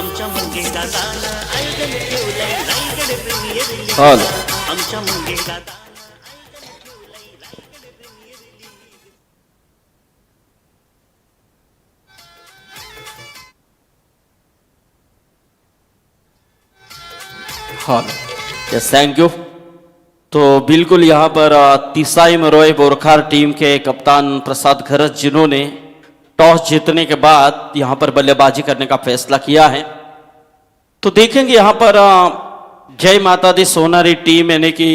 आमच्या मंगेला दाना आयोजन ठेवलंय रायगड प्रीमियर लीग हॉल आमच्या मंगेला दाना हॉल यस थैंक यू। तो बिल्कुल यहाँ पर तिसाई मरोई बोरखार टीम के कप्तान प्रसाद खरत जिन्होंने टॉस जीतने के बाद यहाँ पर बल्लेबाजी करने का फैसला किया है। तो देखेंगे यहाँ पर जय माता दी सोनारी टीम यानी कि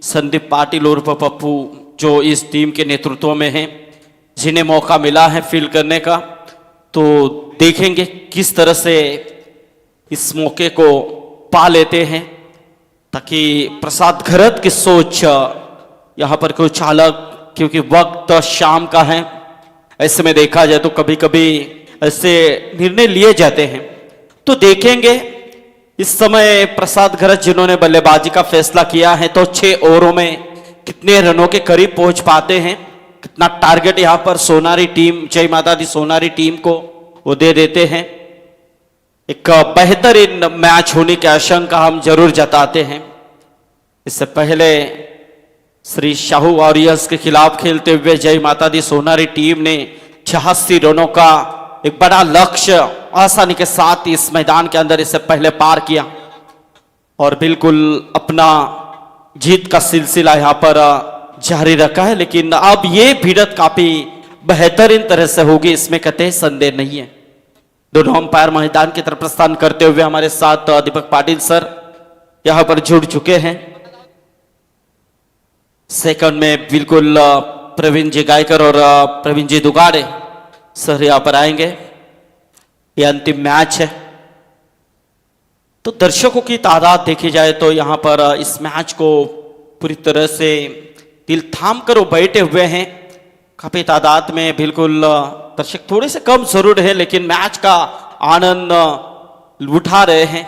संदीप पाटिल उर्फ पप्पू जो इस टीम के नेतृत्व में हैं, जिन्हें मौका मिला है फील्ड करने का। तो देखेंगे किस तरह से इस मौके को पा लेते हैं ताकि प्रसाद खरत की सोच यहाँ पर कुछ अलग, क्योंकि वक्त शाम का है, ऐसे में देखा जाए तो कभी कभी ऐसे निर्णय लिए जाते हैं। तो देखेंगे इस समय प्रसाद खरत जिन्होंने बल्लेबाजी का फैसला किया है तो 6 ओवरों में कितने रनों के करीब पहुंच पाते हैं, कितना टारगेट यहाँ पर सोनारी टीम जय माता दी सोनारी टीम को वो दे देते हैं। एक बेहतरीन मैच होने की आशंका हम जरूर जताते हैं। इससे पहले श्री शाहू वॉरियर्स के खिलाफ खेलते हुए जय माता दी सोनारी टीम ने 86 रनों का एक बड़ा लक्ष्य आसानी के साथ इस मैदान के अंदर इससे पहले पार किया और बिल्कुल अपना जीत का सिलसिला यहाँ पर जारी रखा है। लेकिन अब ये भिड़ंत काफी बेहतरीन तरह से होगी, इसमें कतई संदेह नहीं है। दोनों अंपायर मैदान की तरफ प्रस्थान करते हुए हमारे साथ दीपक पाटिल सर यहां पर जुड़ चुके हैं। सेकंड में बिल्कुल प्रवीण जी गायकर और प्रवीण जी दुगाड़े सर यहां पर आएंगे। यह अंतिम मैच है। तो दर्शकों की तादाद देखी जाए तो यहां पर इस मैच को पूरी तरह से दिल थाम कर वो बैठे हुए हैं। काफी तादाद में बिल्कुल दर्शक थोड़े से कम जरूर है, लेकिन मैच का आनंद उठा रहे हैं।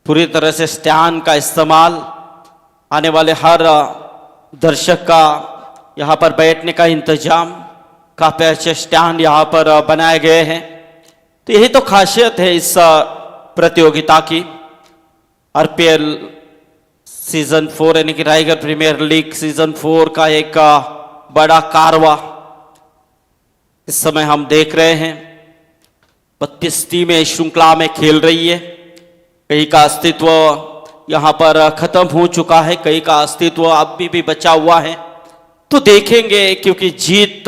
पूरी तरह से स्टैंड का इस्तेमाल, आने वाले हर दर्शक का यहाँ पर बैठने का इंतजाम, काफी अच्छे स्टैंड यहाँ पर बनाए गए हैं। तो यही तो खासियत है इस प्रतियोगिता की। आरपीएल सीजन 4 यानी कि रायगढ़ प्रीमियर लीग सीजन 4 का एक बड़ा कारवा इस समय हम देख रहे हैं। 32 टीमें इस श्रृंखला में खेल रही है। कई का अस्तित्व यहां पर खत्म हो चुका है, कई का अस्तित्व अब भी बचा हुआ है। तो देखेंगे, क्योंकि जीत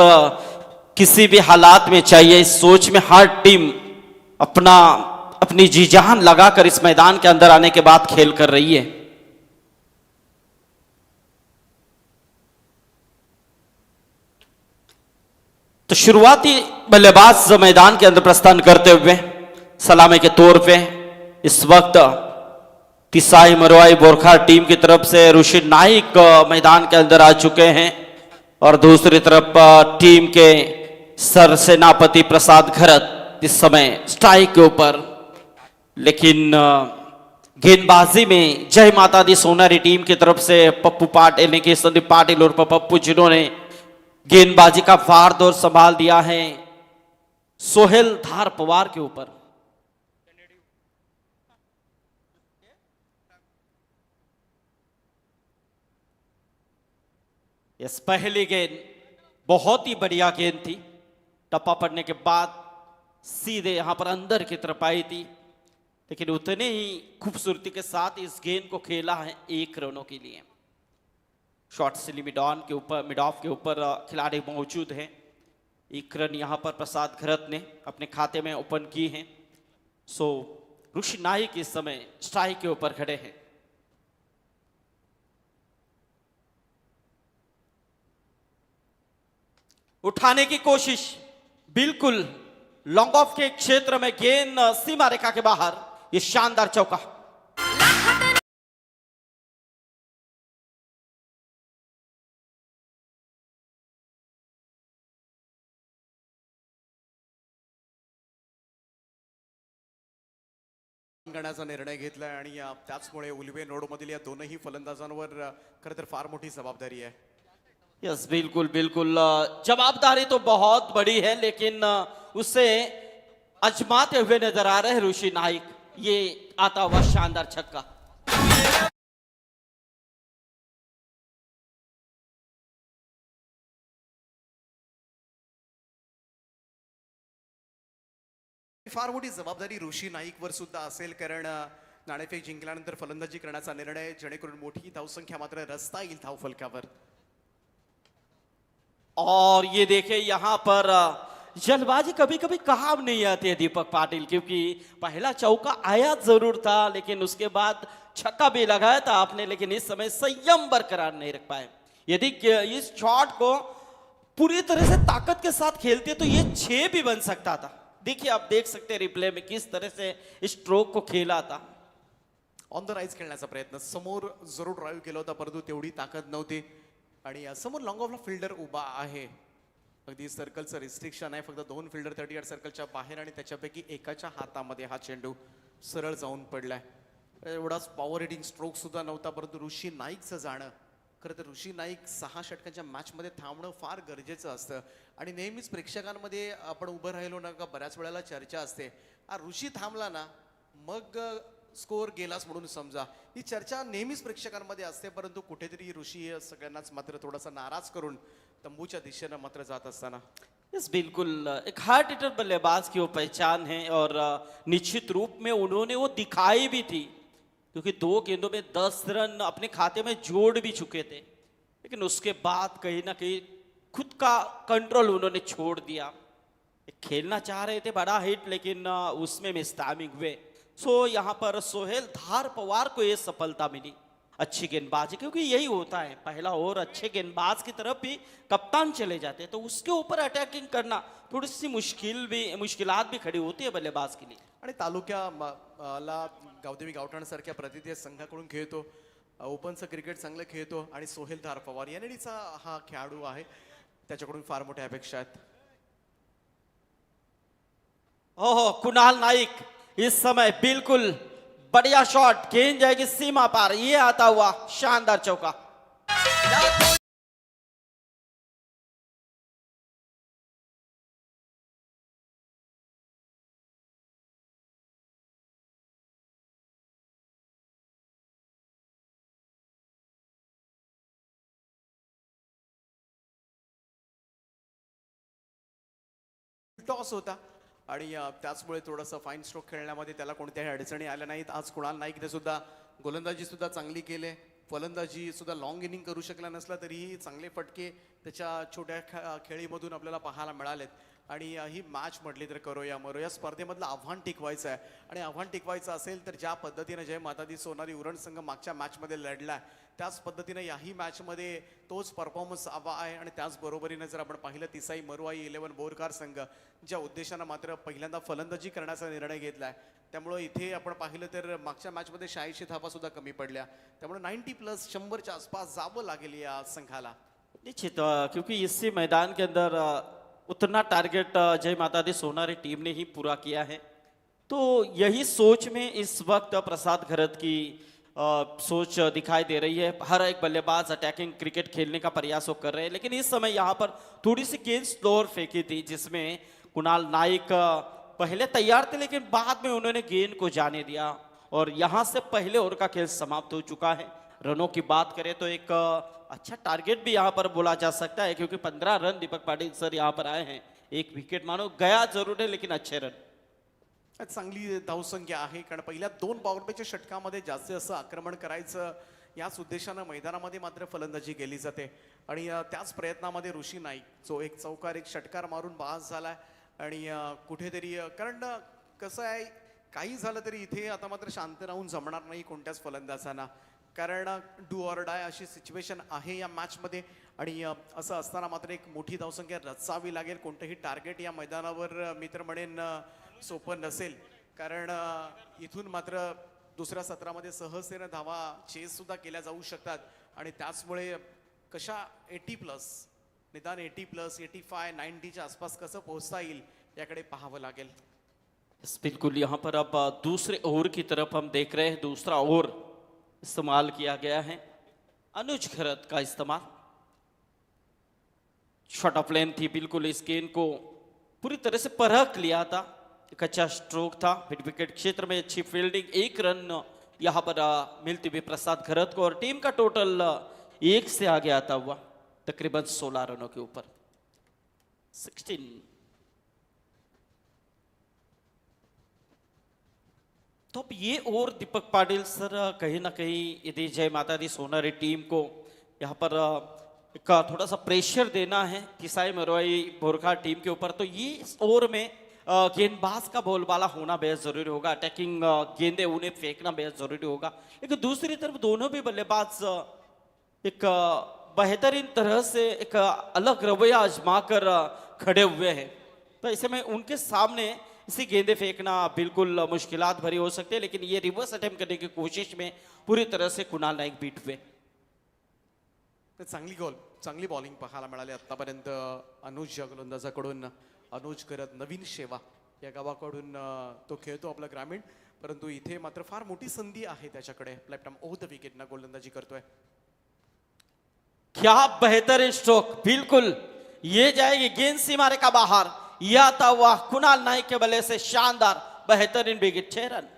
किसी भी हालात में चाहिए, इस सोच में हर टीम अपनी जी जान लगाकर इस मैदान के अंदर आने के बाद खेल कर रही है। तो शुरुआती बल्लेबाज मैदान के अंदर प्रस्थान करते हुए सलामी के तौर पे इस वक्त तिसाई मरवाई बोरखार टीम की तरफ से ऋषि नाइक मैदान के अंदर आ चुके हैं और दूसरी तरफ टीम के सर सेनापति प्रसाद खरत इस समय स्ट्राइक के ऊपर। लेकिन गेंदबाजी में जय माता दी सोनारी टीम की तरफ से पप्पू पाटिल यानी कि संदीप पाटिल और पप्पू जिन्होंने गेंदबाजी का वार दौर संभाल दिया है सोहेल धार पवार के ऊपर। इस पहली गेंद बहुत ही बढ़िया गेंद थी, टप्पा पड़ने के बाद सीधे यहां पर अंदर की तरफ आई थी, लेकिन उतने ही खूबसूरती के साथ इस गेंद को खेला है 1 रनों के लिए। शॉर्ट सिली मिड ऑफ के ऊपर खिलाड़ी मौजूद हैं। 1 रन यहां पर प्रसाद खरत ने अपने खाते में ओपन की हैं। सो ऋषि नाइक इस समय स्ट्राइक के ऊपर खड़े हैं। उठाने की कोशिश, बिल्कुल लॉन्ग ऑफ के क्षेत्र में गेंद सीमा रेखा के बाहर, ये शानदार चौका। करण्याचा निर्णय घेतलाय आणि त्याचमुळे उलवे नोडमधील या दोनही फलंदाजांवर खरं तर फार मोठी जबाबदारी आहे। यस बिल्कुल बिल्कुल, जवाबदारी तो बहुत बड़ी है, लेकिन उससे आजमाते हुए नजर आ रहे हैं ऋषि नाइक। ये आता हुआ शानदार छक्का। फार मोठी जबाबदारी ऋषी नाईकवर सुद्धा असेल, कारण नाणेफेक जिंकल्यानंतर फलंदाजी करण्याचा निर्णय, जेणेकरून मोठी धावसंख्या मात्र रचता येईल धावफलकावर. और ये देखिए यहाँ पर जल्दबाजी कभी कभी काम नहीं आती है दीपक पाटिल, क्योंकि पहला चौका आया जरूर था लेकिन उसके बाद छक्का भी लगाया था आपने, लेकिन इस समय संयम बरकरार नहीं रख पाए। यदि इस शॉट को पूरी तरह से ताकत के साथ खेलते तो ये 6 भी बन सकता था। देखिए, आप देख सकते हैं रिप्ले में किस तरह से स्ट्रोक को खेला था। ऑन द राईज खेळण्याचा प्रयत्न, समोर जरूर ड्राईव्ह केला होता परंतु तेवढी ताकद नव्हती. आणि समोर लॉंग ऑफला फिल्डर उभा आहे. अगदी सर्कलचं रिस्ट्रिक्शन आहे, फक्त 2 फिल्डर 30 यार्ड सर्कलच्या बाहेर आणि त्याच्यापैकी एकाच्या हातामध्ये हा चेंडू सरळ जाऊन पडलाय. एवढाच पॉवर हिटिंग स्ट्रोक सुद्धा नव्हता, परंतु ऋषी नाईकचं जाणं, खरं तर ऋषी नाईक 6 षटकांच्या मॅचमध्ये थांबणं फार गरजेचं असतं. आणि नेहमीच प्रेक्षकांमध्ये आपण उभं राहिलो ना का बऱ्याच वेळेला चर्चा असते, ऋषी थांबला ना मग स्कोअर गेलाच म्हणून समजा. ही चर्चा नेहमीच प्रेक्षकांमध्ये असते, परंतु कुठेतरी ऋषी सगळ्यांनाच मात्र थोडासा नाराज करून तंबूच्या दिशेनं मात्र जात असताना. यस, बिल्कुल एक हार्ड हिटर बल्लेबाज की वो पहचान है और निश्चित रूप में उन्होंने वो दिखाई भी थी, क्योंकि 2 गेंदों में 10 रन अपने खाते में जोड़ भी चुके थे, लेकिन उसके बाद कहीं ना कहीं खुद का कंट्रोल उन्होंने छोड़ दिया। खेलना चाह रहे थे बड़ा हिट, लेकिन उसमें मिस टाइमिंग हुए। सो यहाँ पर सोहेल धार पवार को ये सफलता मिली। अच्छी गेंदबाजी, क्योंकि यही होता है पहला ओवर अच्छे गेंदबाज की तरफ भी कप्तान चले जाते हैं तो उसके ऊपर अटैकिंग करना थोड़ी सी मुश्किलात भी खड़ी होती है बल्लेबाज के लिए. आणि तालुक्याला गावदेवी गावठाण सारख्या प्रतिनिधी संघाकडून खेळतो, ओपनचं क्रिकेट चांगलं खेळतो आणि सोहेल धार पवार यांनीचा हा खेळाडू आहे, त्याच्याकडून फार मोठ्या अपेक्षा आहेत. ओहो, कुणाल नाइक इस समय बिल्कुल बढ़िया शॉट, गेंद जाएगी सीमा पार, ये आता हुआ शानदार चौका. टॉस होता आणि त्याचमुळे थोडासा फाईन स्ट्रोक खेळण्यामध्ये त्याला कोणत्याही अडचणी आल्या नाहीत. आज कुणाल नाईकने सुद्धा गोलंदाजी सुद्धा चांगली केली, फलंदाजी सुद्धा लॉंग इनिंग करू शकला नसला तरीही चांगले फटके त्याच्या छोट्या खेळीमधून आपल्याला पाहायला मिळालेत. आणि ही मॅच म्हटली तर करो या स्पर्धेमधलं आव्हान टिकवायचं आहे आणि आव्हान टिकवायचं असेल तर ज्या पद्धतीने जय मातादी सोनारी उरण संघ मागच्या मॅचमध्ये लढला त्याच पद्धतीने याही मॅचमध्ये तोच परफॉर्मन्स हवा आहे. आणि त्याचबरोबरीने जर आपण पाहिलं तिसाई मरुआई 11 बोरकार संघ ज्या उद्देशानं मात्र पहिल्यांदा फलंदाजी करण्याचा निर्णय घेतलाय, त्यामुळे इथे आपण पाहिलं तर मागच्या मॅचमध्ये 86 धावा सुद्धा कमी पडल्या, त्यामुळे 90+ 100च्या आसपास जावं लागेल या संघाला. निश्चित, क्योंकि इसी मैदान के अंदर उतना टारगेट जय माता दी सोनारी टीम ने ही पूरा किया है, तो यही सोच में इस वक्त प्रसाद घरत की सोच दिखाई दे रही है. हर एक बल्लेबाज अटैकिंग क्रिकेट खेलने का प्रयास वो कर रहे हैं, लेकिन इस समय यहाँ पर थोड़ी सी गेंद स्लोअर फेंकी थी जिसमें कुणाल नाइक पहले तैयार थे लेकिन बाद में उन्होंने गेंद को जाने दिया और यहाँ से पहले ओवर का खेल समाप्त हो चुका है. रनों की बात करें तो एक अच्छा टारगेट भी यहाँ पर बोला जा सकता है, क्योंकि 15 रन दीपक पाटिल सर यहाँ पर आए हैं. एक विकेट मानो गया जरूर है, लेकिन अच्छे रन. चांगली धावसंख्या आहे, कारण पहिल्या 2 पॉवर प्लेच्या षटकामध्ये जास्तीत जास्त आक्रमण करायचं याच उद्देशानं मैदानामध्ये मात्र फलंदाजी केली जाते. आणि त्याच प्रयत्नामध्ये ऋषी नाईक जो एक चौकार एक षटकार मारून बास झालाय. आणि कुठेतरी कारण कसं आहे, काही झालं तरी इथे आता मात्र शांत राहून जमणार नाही कोणत्याच फलंदाजांना, कारण डू ऑर डाय अशी सिच्युएशन आहे या मॅचमध्ये. आणि असं असताना मात्र एक मोठी धावसंख्या रचावी लागेल. कोणतंही टार्गेट या मैदानावर मी तर म्हणेन सोपं नसेल, कारण इथून मात्र दुसऱ्या सत्रामध्ये सहजतेने धावा चेस सुद्धा केल्या जाऊ शकतात. आणि त्याचमुळे कशा 80+, निदान 80+, 85, 90च्या आसपास कसं पोहोचता येईल याकडे पाहावं लागेल. बिल्कुल, यहाँ पर अब दूसरे ओवर की तरफ हम देख रहे हैं. दूसरा ओवर इस्तेमाल किया गया है, अनुज खरत का इस्तेमाल. शॉर्ट ऑफ लेंथ थी, बिल्कुल इस गेंद को पूरी तरह से परख लिया था. एक अच्छा स्ट्रोक था मिड विकेट क्षेत्र में, अच्छी फील्डिंग, 1 रन यहाँ पर मिलती हुई प्रसाद खरत को, और टीम का टोटल 1 से आगे आता हुआ तकरीबन 16 रनों के ऊपर 16। तो अब ये और दीपक पाटिल सर कहीं ना कहीं यदि जय माता दी सोनारी टीम को यहाँ पर एक थोड़ा सा प्रेशर देना है किसाई मरवाई बोरखा टीम के ऊपर, तो ये इस ओवर में गेंदबाज का बोलबाला होना बेहद जरूरी होगा, अटैकिंग गेंदे उन्हें फेंकना बेहद जरूरी होगा। लेकिन दूसरी तरफ दोनों भी बल्लेबाज एक बेहतरीन तरह से एक अलग रवैया आजमा कर खड़े हुए हैं, तो ऐसे में उनके सामने इसी गेंदे फेंकना बिल्कुल मुश्किलात भरी हो सकती है। लेकिन ये रिवर्स अटेम्प्ट करने की कोशिश में पूरी तरह से कुणाल नाईक बीट हुए। चांगली बॉलिंग पाहायला मिळाली आतापर्यंत अनुज गोलंदाजाकडून। अनुज करत नवीन शेवा या गावाकडून तो खेळतो आपला ग्रामीण, परंतु इथे मात्र फार मोठी संधी आहे त्याच्याकडे। Left arm over the wicket ना गोलंदाजी करतोय। क्या बेहतरीन स्ट्रोक, बिल्कुल ये जाएगी गेंद सीमा रेखा बाहर, यह आता हुआ कुणाल नाईक के बल्ले से शानदार बेहतरीन विकेट, 6 रन।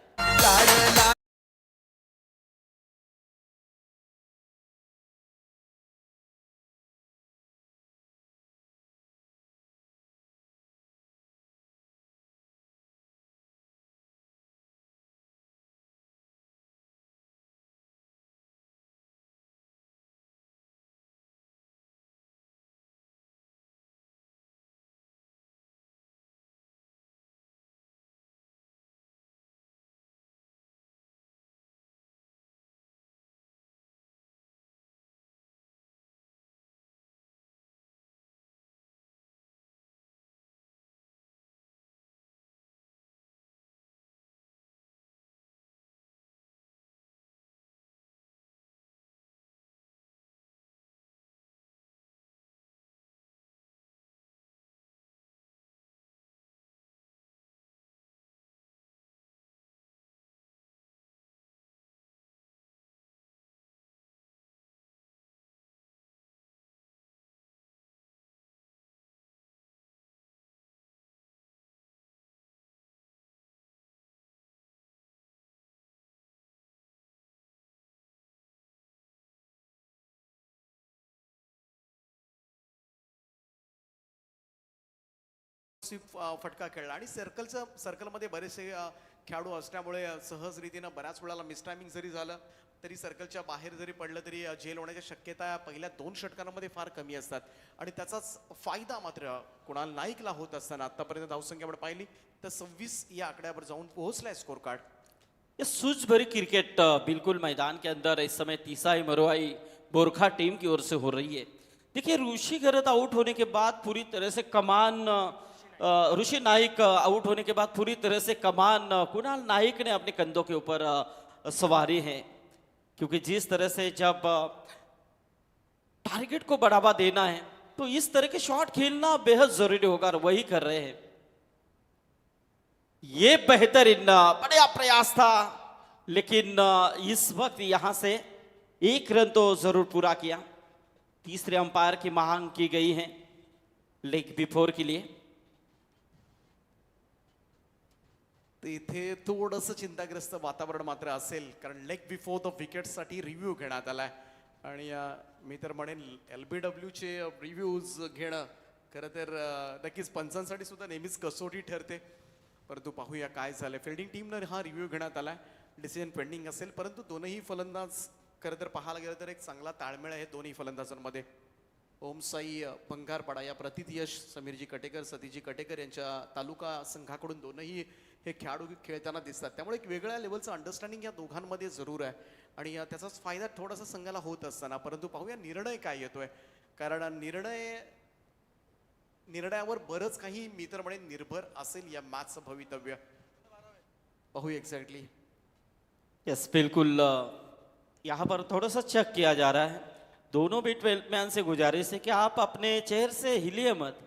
फटका खेळला आणि सर्कलमध्ये बरेचसे खेळाडू असल्यामुळे सहज रीतीने बऱ्याच वेळाला मिसटायमिंग जरी झालं तरी सर्कलच्या बाहेर जरी पडलं तरी जेल होण्याच्या शक्यता पहिल्या 2 षटकांमध्ये फार कमी असतात आणि त्याचाच फायदा मात्र कुणाल नाईकला होत असताना आतापर्यंत धावसंख्या आपण पाहिली तर 26 या आकड्यावर जाऊन पोहोचलाय स्कोर कार्ड। ये सूझ भरी क्रिकेट बिल्कुल मैदान के अंदर इस समय तीसाई मरवाई बोरखा टीम की ओर से हो रही है। देखिए ऋषि गरत आउट होने के बाद पूरी तरह से कमान ऋषि नाइक आउट होने के बाद पूरी तरह से कमान कुणाल नाइक ने अपने कंधों के ऊपर सवारी है, क्योंकि जिस तरह से जब टारगेट को बढ़ावा देना है तो इस तरह के शॉट खेलना बेहद जरूरी होगा और वही कर रहे हैं। ये बेहतरीन बड़ा प्रयास था, लेकिन इस वक्त यहां से 1 रन तो जरूर पूरा किया। तीसरे अंपायर की मांग की गई है लेग बिफोर के लिए। तर इथे थोडंसं चिंताग्रस्त वातावरण मात्र असेल, कारण लेग बिफोर द विकेटसाठी रिव्ह्यू घेण्यात आलाय आणि मी तर म्हणेन LBW चे रिव्ह्यूज घेणं खरं तर नक्कीच पंचांसाठी सुद्धा नेहमीच कसोटी ठरते, परंतु पाहूया काय झालंय। फिल्डिंग टीमनं हा रिव्ह्यू घेण्यात आलाय, डिसिजन पेंडिंग असेल, परंतु दोनही फलंदाज खरं तर पाहायला गेलं तर एक चांगला ताळमेळ आहे दोन्ही फलंदाजांमध्ये। ओमसाई पंघारपाडा या प्रतीत यश, समीरजी कटेकर, सतीजी कटेकर यांच्या तालुका संघाकडून दोनही हे खेळाडू खेळताना दिसतात, त्यामुळे एक वेगळ्या लेवलचं अंडरस्टँडिंग या दोघांमध्ये जरूर आहे आणि त्याचाच फायदा थोडासा संघाला होत असताना। परंतु पाहूया निर्णय काय येतोय, कारण निर्णयावर बरंच काही मी तर म्हणेन निर्भर असेल या मॅचचं भवितव्य। पाहूया एक्झॅक्टली। यस बिल्कुल, यहाँ पर थोड़ा सा चेक किया जा रहा है। दोनों भी 12 मैन से गुजारिश है कि आप अपने चेयर से हिलिए मत।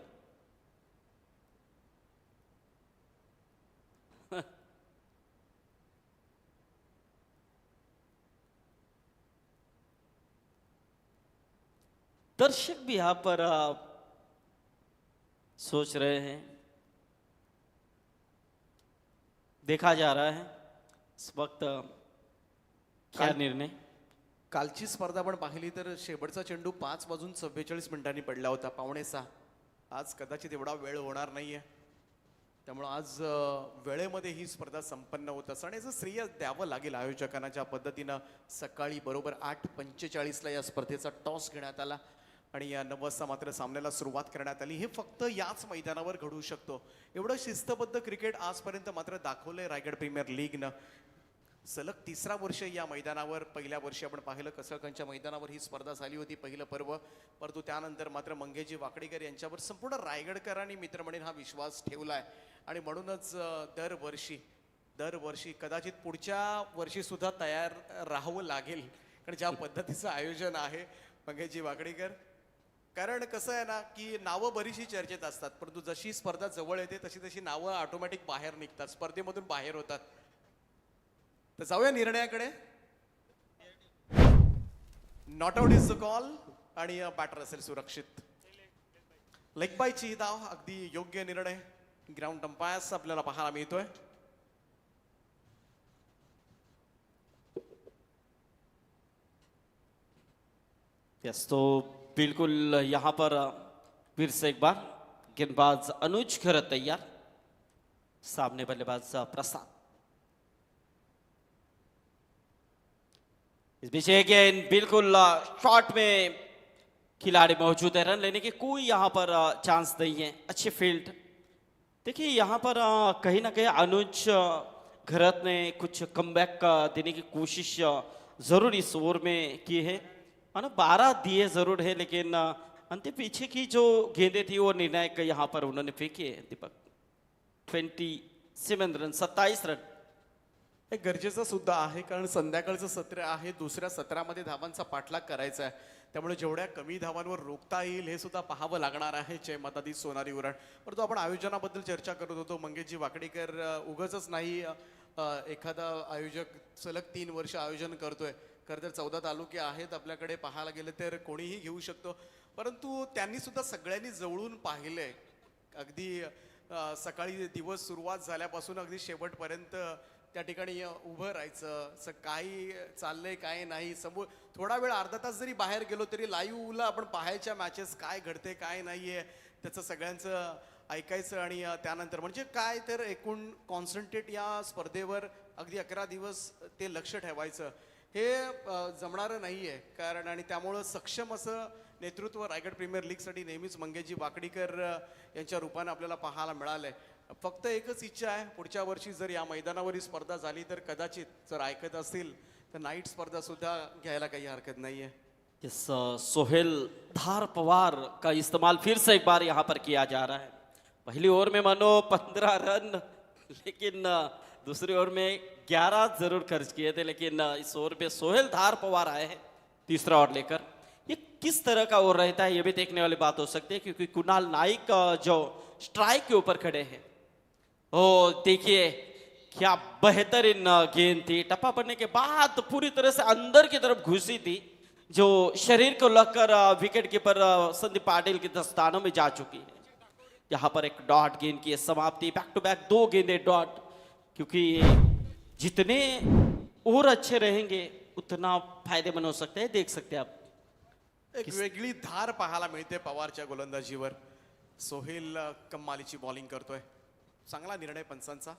दर्शक भी यहां पर सोच रहे हैं देखा जा रहा है इस वक्त क्या काय- निर्णय। कालची स्पर्धा आपण पाहिली तर शेवटचा चेंडू 5:44 मिनिटांनी पडला होता, 5:45. आज कदाचित एवढा वेळ होणार नाहीये, त्यामुळं आज वेळेमध्ये ही स्पर्धा संपन्न होत असं आणि याचं श्रेय द्यावं लागेल आयोजकांना. ज्या पद्धतीनं सकाळी बरोबर 8:45ला या स्पर्धेचा टॉस घेण्यात आला आणि या 9 वाजता मात्र सामन्याला सुरुवात करण्यात आली. हे फक्त याच मैदानावर घडू शकतो. एवढं शिस्तबद्ध क्रिकेट आजपर्यंत मात्र दाखवलंय रायगड प्रीमियर लीगनं. सलग 3रा वर्ष या मैदानावर. पहिल्या वर्षी आपण पाहिलं कसळकंच्या मैदानावर ही स्पर्धा झाली होती, पहिलं पर्व. परंतु त्यानंतर मात्र मंगेजी वाकडेकर यांच्यावर संपूर्ण रायगडकरांनी मित्रमंडळींनी हा विश्वास ठेवलाय आणि म्हणूनच दरवर्षी कदाचित पुढच्या वर्षी सुद्धा तयार राहावं लागेल, कारण ज्या पद्धतीचं आयोजन आहे मंगेजी वाकडेकर. कारण कसं आहे ना की नावं बरीचशी चर्चेत असतात, परंतु जशी स्पर्धा जवळ येते तशी तशी नावं ऑटोमॅटिक बाहेर निघतात, स्पर्धेमधून बाहेर होतात. तर जाऊया निर्णयाकडे. Not out is the call आणि बॅटर असेल सुरक्षित. लेग बायची धाव, अगदी योग्य निर्णय ग्राउंड अंपायर्स आपल्याला पाहायला मिळतोय. यस, तो बिल्कुल यहाँ पर फिर से एक बार गेंदबाज अनुज खरत तैयार, सामने बल्लेबाज प्रसाद. इस बीच एक गेंद बिल्कुल शॉट में खिलाड़ी मौजूद है, रन लेने की कोई यहाँ पर चांस नहीं है. अच्छी फील्ड. देखिए यहाँ पर कहीं ना कहीं अनुज घरत ने कुछ कमबैक देने की कोशिश जरूर इस ओवर में की है. मानो 12 दिए जरूर है, लेकिन अंतिम पीछे की जो गेंदें थी वो निर्णायक यहाँ पर उन्होंने फेंकी है. दीपक 27 रन, 27 रन हे गरजेचं सुद्धा आहे, कारण संध्याकाळचं सत्र आहे. दुसऱ्या सत्रामध्ये धावांचा पाठलाग करायचा आहे, त्यामुळे जेवढ्या कमी धावांवर रोखता येईल हे सुद्धा पाहावं लागणार आहे. जय मातादी सोनारी उरण. परंतु आपण आयोजनाबद्दल चर्चा करत होतो. मंगेशजी वाकडेकर उगाचच नाही, एखादा आयोजक सलग 3 वर्ष आयोजन करतोय. खरं तर 14 तालुके आहेत आपल्याकडे, पाहायला गेलं तर कोणीही घेऊ शकतो, परंतु त्यांनी सुद्धा सगळ्यांनी जवळून पाहिलंय. अगदी सकाळी दिवस सुरुवात झाल्यापासून अगदी शेवटपर्यंत त्या ठिकाणी उभं राहायचं, काय चाललंय काय नाही. समोर थोडा वेळ अर्धा तास जरी बाहेर गेलो तरी लाईव्हला आपण पाहायच्या मॅचेस, काय घडते काय नाहीये त्याचं सगळ्यांचं ऐकायचं आणि त्यानंतर म्हणजे काय तर एकूण कॉन्सन्ट्रेट या स्पर्धेवर अगदी 11 दिवस ते लक्ष ठेवायचं हे जमणारं नाहीये. कारण आणि त्यामुळं सक्षम असं नेतृत्व रायगड प्रीमियर लीगसाठी नेहमीच मंगेशजी वाकडेकर यांच्या रूपाने आपल्याला पाहायला मिळालंय. फक्त एकच इच्छा आहे, पुढच्या वर्षी जर या मैदानावर ही स्पर्धा झाली तर कदाचित जर ऐकत असतील तर नाईट स्पर्धा सुद्धा घ्यायला काही हरकत नाहीये. इस सोहेल धार पवार का इस्तेमाल फिर से एक बार यहाँ पर किया जा रहा है. पहली ओवर में मानो 15 रन, लेकिन दूसरी ओवर में 11 जरूर खर्च किए थे, लेकिन इस ओवर पे सोहेल धार पवार आए हैं तीसरा ओवर लेकर. ये किस तरह का ओवर रहता है ये भी देखने वाली बात हो सकती है, क्योंकि कुणाल नाइक जो स्ट्राइक के ऊपर खड़े हैं. ओ देखिए क्या बेहतरीन गेंद थी, टप्पा पड़ने के बाद पूरी तरह से अंदर की तरफ घुसी थी, जो शरीर को लगकर विकेट कीपर संदीप पाटिल के दस्तानों में जा चुकी है. यहाँ पर एक डॉट गेंद की समाप्ति, बैक टू बैक 2 गेंदे डॉट, क्योंकि जितने और अच्छे रहेंगे उतना फायदेमंद हो सकते हैं. देख सकते हैं आप एक वेगळी धार पाहायला मिळते पवारच्या गोलंदाजीवर. सोहेल कमालीची बॉलिंग करतोय. चांगला निर्णय पंचांचा.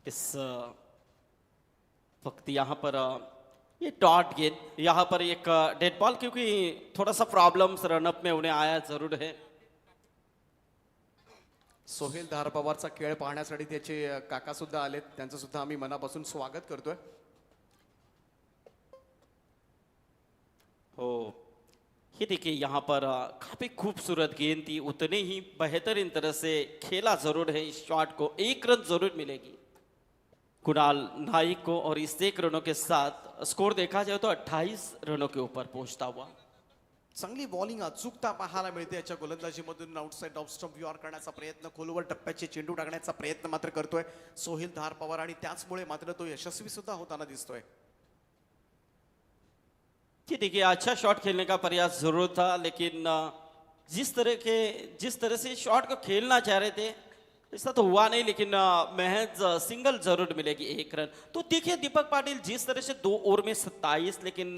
इस वक्त यहाँ पर ये डॉट गेंद, यहाँ पर एक डेड बॉल, क्योंकि थोड़ा सा प्रॉब्लम्स रनअप में उन्हें आया जरूर है. सोहेल धार पवारचा खेळ पाहण्यासाठी त्याचे काका सुद्धा आलेत, त्यांचं सुद्धा आम्ही मनापासून स्वागत करतोय. हो, ये देखिए यहाँ पर काफी खूबसूरत गेंद थी, उतने ही बेहतरीन तरह से खेला जरूर है. इस शॉट को 1 रन जरूर मिलेगी कुणाल नाइक को, और इस 1 रनों के साथ स्कोर देखा जाए तो 28 रनों के ऊपर पहुंचता हुआ. चांगली बॉलिंग अचूकता पाहायला मिळते याच्या गोलंदाजीमधून. आउटसाइड ऑफ स्टंप व्यूआर करण्याचा प्रयत्न, खोलवर टप्प्याचे चेंडू टाकण्याचा प्रयत्न मात्र करतोय सोहेल धार पवार, आणि त्याचमुळे मात्र तो यशस्वी सुद्धा होताना दिसतोय. कि देखिए अच्छा शॉट खेलने का प्रयास जरूर था, लेकिन जिस तरह से शॉट को खेलना चाह रहे थे ऐसा तो हुआ नहीं, लेकिन महज सिंगल जरूर मिलेगी 1 रन। तो देखिए दीपक पाटिल, जिस तरह से 2 ओवर में 27, लेकिन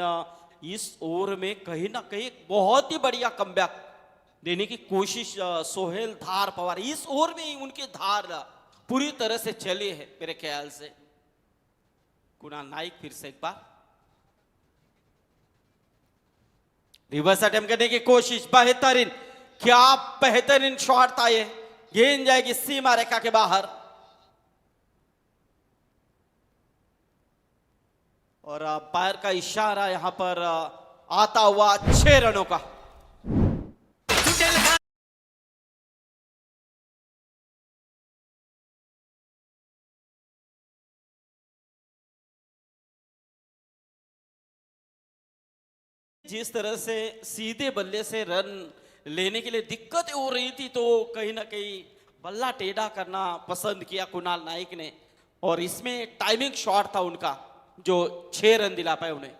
इस ओवर में कहीं ना कहीं एक बहुत ही बढ़िया कमबैक देने की कोशिश सोहेल धार पवार, इस ओवर में ही उनकी धार पूरी तरह से चली है मेरे ख्याल से। कुणाल नाइक फिर से एक बार रिवर्स अटेम्प्ट करने की कोशिश, बेहतरीन, क्या बेहतरीन शॉट था ये, गेंद जाएगी सीमा रेखा के बाहर। और अंपायर का इशारा यहां पर आता हुआ 6 रनों का। जिस तरह से सीधे बल्ले से रन लेने के लिए दिक्कत हो रही थी, तो कहीं ना कहीं बल्ला टेढ़ा करना पसंद किया कुणाल नाइक ने, और इसमें टाइमिंग शॉट था उनका जो 6 रन दिला पाए उन्हें।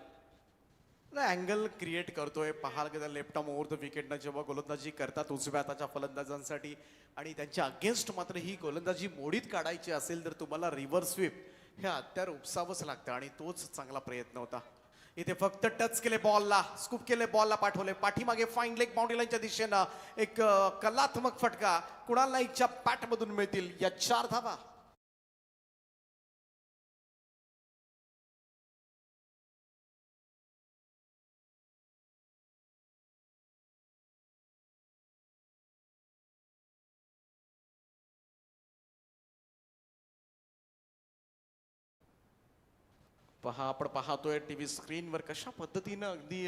अँगल क्रिएट करतोय, पाहाल गेला लेफ्ट आर्म ओव्हर द विकेटनं जेव्हा गोलंदाजी करतात उजव्या हाताच्या फलंदाजांसाठी, आणि त्यांच्या अगेन्स्ट मात्र ही गोलंदाजी मोडीत काढायची असेल तर तुम्हाला रिव्हर्स स्वीप हे हत्यार उपसावंच लागतं, आणि तोच चांगला प्रयत्न होता। इथे फक्त टच केले बॉलला, स्कूप केले बॉलला, पाठवले पाठीमागे, फाईन लेग बाउंड्री लाईनच्या दिशेनं एक कलात्मक फटका कुणाल नाईकच्या बॅटमधून मिळतील या 4 धावा। पहा, आपण पाहतोय टीव्ही स्क्रीनवर कशा पद्धतीनं अगदी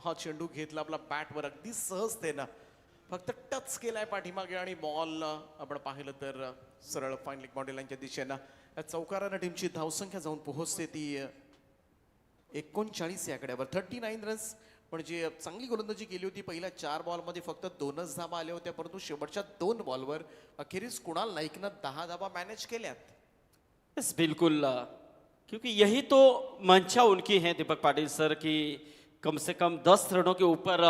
हा चेंडू घेतला आपला बॅटवर अगदी सहजतेनं, फक्त टच केलाय पाठीमागे आणि बॉल आपण पाहिलं तर सरळ फाईन लेग बाउंड्री लाईनच्या दिशेनं या चौकारानं टीमची धावसंख्या जाऊन पोहोचते ती 39 या आकड्यावर, 39 रन्स। म्हणजे चांगली गोलंदाजी केली होती, पहिल्या 4 बॉलमध्ये फक्त 2च धावा आल्या होत्या, परंतु शेवटच्या 2 बॉलवर अखेरीस कुणाल नाईकनं 10 धावा मॅनेज केल्यात। बिल्कुल, क्योंकि यही तो मंशा उनकी है दीपक पाटिल सर की कम से कम 10 रनों के ऊपर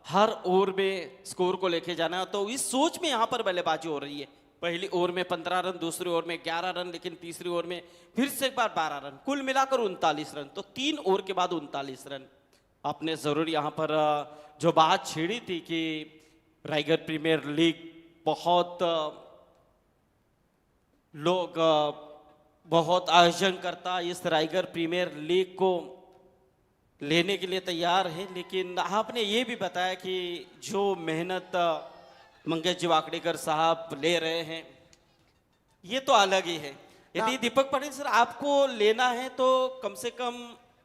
हर ओवर में स्कोर को लेके जाना, तो इस सोच में यहाँ पर बल्लेबाजी हो रही है। पहली ओवर में 15 रन, दूसरी ओवर में 11 रन, लेकिन तीसरी ओवर में फिर से एक बार 12 रन, कुल मिलाकर 39 रन। तो 3 ओवर के बाद 39 रन। आपने जरूर यहाँ पर जो बात छेड़ी थी कि रायगढ़ प्रीमियर लीग बहुत लोग बहुत आयोजन करता, इस रायगढ़ प्रीमियर लीग को लेने के लिए तैयार है, लेकिन आपने ये भी बताया कि जो मेहनत मंगेश जी वाकड़ेकर साहब ले रहे हैं ये तो अलग ही है। यदि दीपक पाटिल सर आपको लेना है तो कम से कम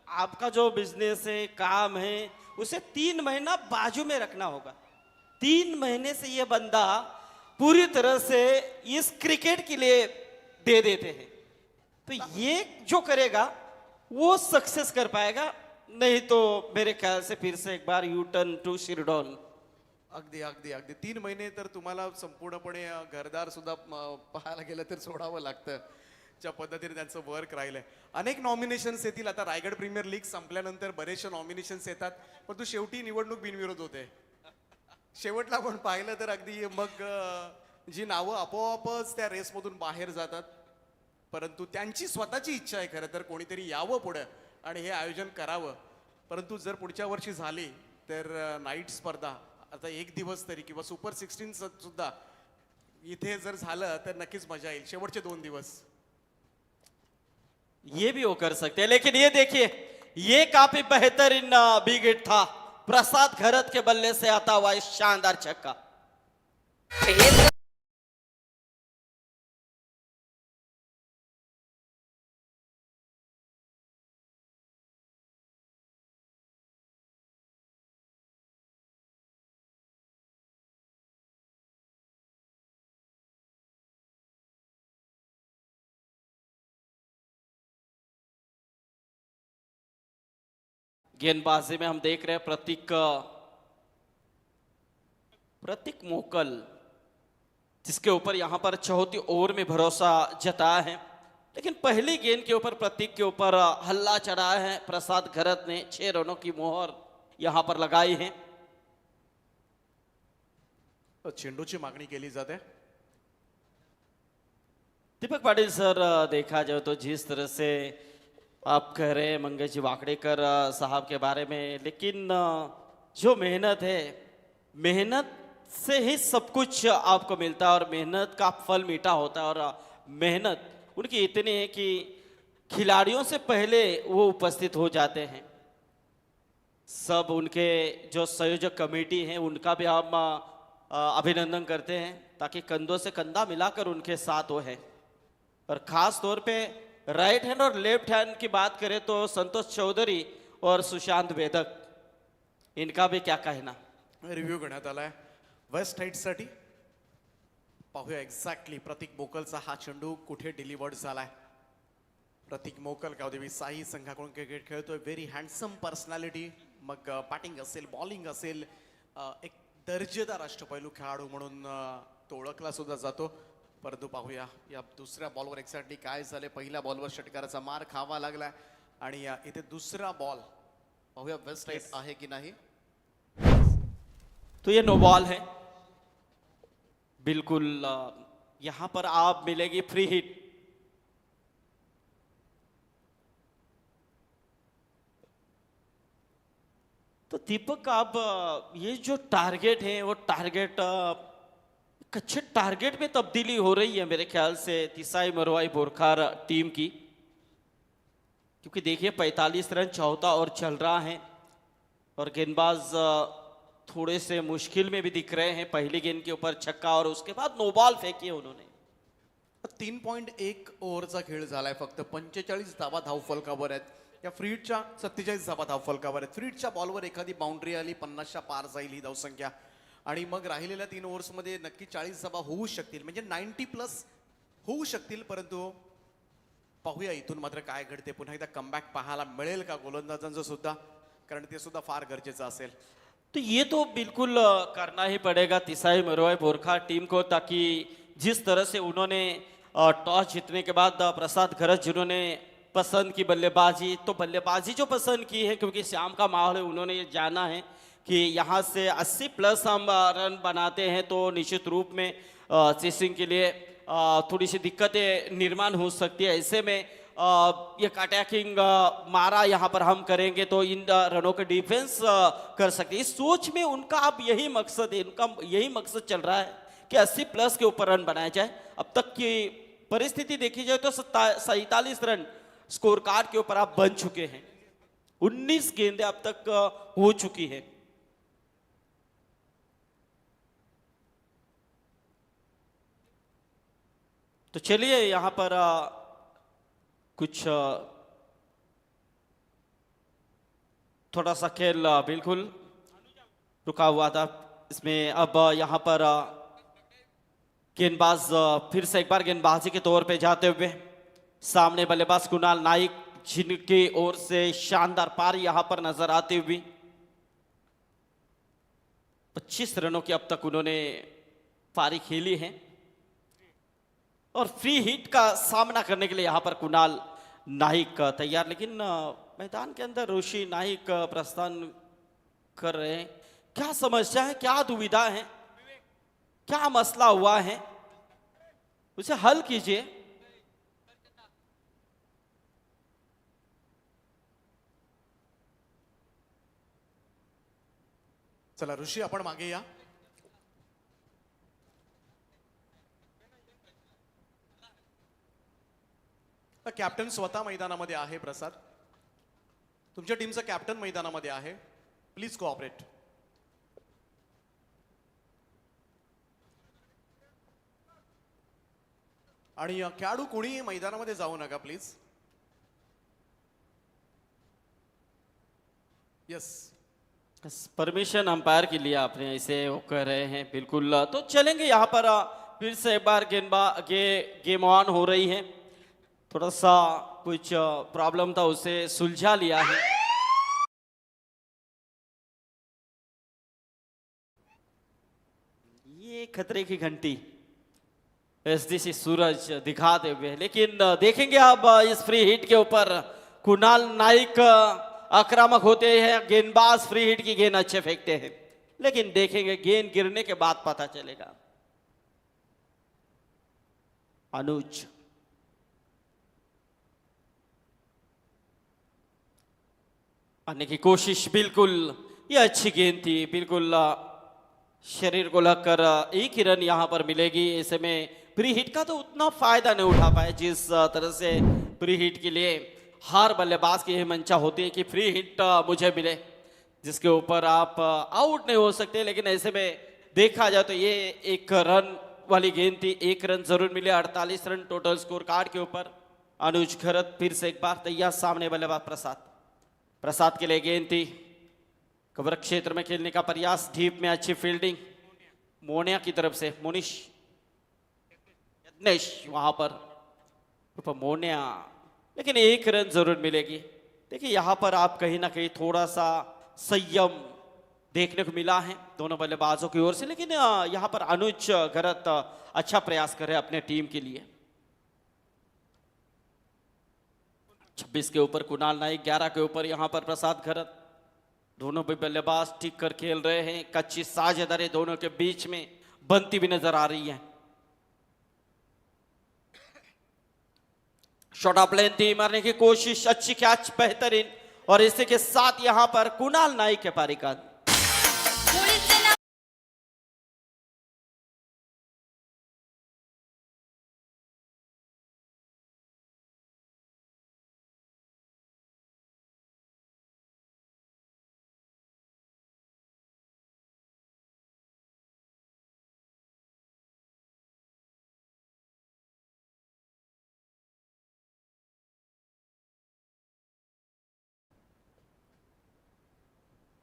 आपका जो बिजनेस है, काम है, उसे 3 महीना बाजू में रखना होगा। 3 महीने से ये बंदा पूरी तरह से इस क्रिकेट के लिए दे देते हैं, तो ये जो करेगा वो सक्सेस कर पाएगा, नहीं तो मेरे ख्याल से फिर से एक बार यू टर्न टू शिरडॉन। अगदी अगदी अगदी 3 महिने तर तुम्हाला संपूर्णपणे घरदार सुद्धा पाहायला गेलं तर सोडावं लागतं, ज्या पद्धतीने त्यांचं वर्क राहिलंय। अनेक नॉमिनेशन्स येतील आता, रायगड प्रीमियर लीग संपल्यानंतर बरेचसे नॉमिनेशन्स येतात, परंतु शेवटी निवडणूक बिनविरोध होते। शेवटला पण पाहिलं तर अगदी मग जी नावं आपोआपच त्या रेसमधून बाहेर जातात, परंतु त्यांची स्वतःची इच्छा आहे खरं तर कोणीतरी यावं पुढे आणि हे आयोजन करावं। परंतु जर पुढच्या वर्षी झाली तर नाईट स्पर्धा आता 1 दिवस तरी किंवा सुपर 16 सुद्धा इथे जर झालं तर नक्कीच मजा येईल, शेवटचे 2 दिवस। ये भी वो कर सकते हैं, लेकिन ये देखिए ये काफी बेहतरीन बिग हिट था, प्रसाद घरत के बल्ले से आता हुआ इस शानदार छक्का। गेंदबाजी में हम देख रहे हैं प्रतीक मोकल, जिसके ऊपर यहां पर चौथी ओवर में भरोसा जताया है, लेकिन पहली गेंद के ऊपर प्रतीक के ऊपर हल्ला चढ़ाया है। प्रसाद घरत ने 6 रनों की मोहर यहां पर लगाई है। चेंडूची मागणी केली जाते, दीपक पाटिल सर, देखा जाए तो जिस तरह से आप कह रहे हैं मंगेश जी वाकड़ेकर साहब के बारे में, लेकिन जो मेहनत है, मेहनत से ही सब कुछ आपको मिलता है और मेहनत का फल मीठा होता है। और मेहनत उनकी इतनी है कि खिलाड़ियों से पहले वो उपस्थित हो जाते हैं। सब उनके जो संयोजक कमेटी है उनका भी हम अभिनंदन करते हैं, ताकि कंधों से कंधा मिलाकर उनके साथ वो है। और खास तौर पे राइट हैंड और लेफ्ट हैंड की बात करें तो संतोष चौधरी और सुशांत वेदक, इनका भी क्या कहना। रिव्ह्यू घेण्यात आलाय वेस्ट साइडसाठी. पाहूया एक्झॅक्टली प्रतीक मोकलचा हा चेंडू कुठे डिलिव्हर्ड झालाय. प्रतीक मोकल गावदेवी साई संघाकडून क्रिकेट खेळतोय. Very handsome personality. मग बॅटिंग असेल, बॉलिंग असेल, एक दर्जेदार अष्टपैलू खेळाडू म्हणून तो ओळखला सुद्धा जातो. परंतु पाहूया या दुसऱ्या बॉलवर एक्झॅक्टली काय झाले. पहिल्या बॉलवर षटकाराचा मार खावा लागलाय आणि इथे दुसरा बॉल पाहूया वेस्ट साइड आहे की नाही. तो ये नो बॉल है बिल्कुल। यहां पर आप मिलेगी फ्री हिट। तो दीपक, आप ये जो टारगेट है वो टारगेट एक अच्छे टारगेट में तब्दीली हो रही है मेरे ख्याल से तिसाई मरवाई बोरखार टीम की, क्योंकि देखिए 45 रन चौथा और चल रहा है और गेंदबाज थोड़े से मुश्किल में भी दिख रहे हैं। पहली गेंद के ऊपर छक्का और उसके बाद नो बॉल फेंकी है उन्होंने। 3.1 ओव्हरचा खेळ झालाय. फक्त 45 धावा धावफलकावर आहेत. या फ्रीडच्या 47 धावा धावफलकावर आहेत. फ्रीडच्या बॉलवर एखादी बाउंड्री आली 50च्या पार जाईल ही धावसंख्या आणि मग राहिलेल्या 3 ओव्हर्समध्ये नक्की 40 धावा होऊ शकतील, म्हणजे 90+ होऊ शकतील. परंतु पाहूया इथून मात्र काय घडते. पुन्हा एकदा कमबॅक पाहायला मिळेल का गोलंदाजांचं सुद्धा, कारण ते सुद्धा फार गरजेचं असेल. तो ये तो बिल्कुल करना ही पड़ेगा तिसाई मरवाई बोरखा टीम को, ताकि जिस तरह से उन्होंने टॉस जीतने के बाद प्रसाद खरच जिन्होंने पसंद की बल्लेबाजी, तो बल्लेबाजी जो पसंद की है क्योंकि शाम का माहौल है, उन्होंने ये जाना है कि यहाँ से 80+ हम रन बनाते हैं तो निश्चित रूप में चेसिंग के लिए थोड़ी सी दिक्कतें निर्माण हो सकती है। ऐसे में एक अटैकिंग मारा यहाँ पर हम करेंगे तो इन रनों का डिफेंस कर सकते हैं। इस सोच में उनका अब यही मकसद है, उनका यही मकसद चल रहा है कि 80+ के ऊपर रन बनाया जाए। अब तक की परिस्थिति देखी जाए तो 47 रन स्कोर कार्ड के ऊपर आप बन चुके हैं। 19 गेंदें अब तक हो चुकी है। तो चलिए यहां पर कुछ थोड़ा सा खेल बिल्कुल रुका हुआ था। इसमें अब यहां पर गेंदबाज फिर से एक बार गेंदबाजी के तौर पे जाते हुए सामने बल्लेबाज कुणाल नाइक, जिनकी ओर से शानदार पारी यहां पर नजर आती हुई। 25 रनों की अब तक उन्होंने पारी खेली है और फ्री हिट का सामना करने के लिए यहां पर कुणाल नाइक तैयार। लेकिन मैदान के अंदर ऋषि नाइक प्रस्थान कर रहे हैं। क्या समस्या है, क्या दुविधा है, क्या मसला हुआ है, उसे हल कीजिए। चला ऋषी, आपण मागे या. कॅप्टन स्वतः मैदानामध्ये आहे. प्रसाद, तुमच्या टीमचा कॅप्टन मैदानामध्ये आहे. Please cooperate. आणि खेळाडू कोणी मैदानामध्ये जाऊ नका प्लीज. यस, परमिशन अंपायर के लिए आपने इसे वो कह रहे हैं बिल्कुल। तो चलेंगे यहाँ पर फिर से एक बार गेम ऑन हो रही है। थोड़ा सा कुछ प्रॉब्लम था, उसे सुलझा लिया है। ये खतरे की घंटी एसडीसी सूरज दिखाते हुए, लेकिन देखेंगे अब इस फ्री हिट के ऊपर कुणाल नाइक आक्रामक होते हैं। गेंदबाज फ्री हिट की गेंद अच्छे फेंकते हैं, लेकिन देखेंगे गेंद गिरने के बाद पता चलेगा। अनुज आने की कोशिश, बिल्कुल ये अच्छी गेंद थी, बिल्कुल शरीर को लगकर एक ही रन यहाँ पर मिलेगी। ऐसे में प्री हिट का तो उतना फायदा नहीं उठा पाए जिस तरह से प्री हिट के लिए हर बल्लेबाज की यह मंशा होती है कि फ्री हिट मुझे मिले, जिसके ऊपर आप आउट नहीं हो सकते। लेकिन ऐसे में देखा जाए तो ये एक रन वाली गेंद थी, एक रन जरूर मिले। 48 रन टोटल स्कोर कार्ड के ऊपर। अनुज खरत फिर से एक बार तैयार, सामने बल्लेबाज प्रसाद के लिए गेंद थी, कवर क्षेत्र में खेलने का प्रयास, डीप में अच्छी फील्डिंग मोनिया की तरफ से, मोनिश यत्नेश वहां पर मोनिया, लेकिन एक रन जरूर मिलेगी। देखिए यहां पर आप कहीं ना कहीं थोड़ा सा संयम देखने को मिला है दोनों बल्लेबाजों की ओर से, लेकिन यहां पर अनुज खरत अच्छा प्रयास कर रहे हैं अपने टीम के लिए। 26 के ऊपर कुणाल नाइक, 11 के ऊपर यहां पर प्रसाद खरत। दोनों भी बल्लेबाज टिक कर खेल रहे हैं, कच्ची साझेदारी दोनों के बीच में बनती भी नजर आ रही है। शॉट ऑफ लेंथ थी, मारने की कोशिश, अच्छी कैच, बेहतरीन, और इसी के साथ यहां पर कुणाल नाइक के पारी का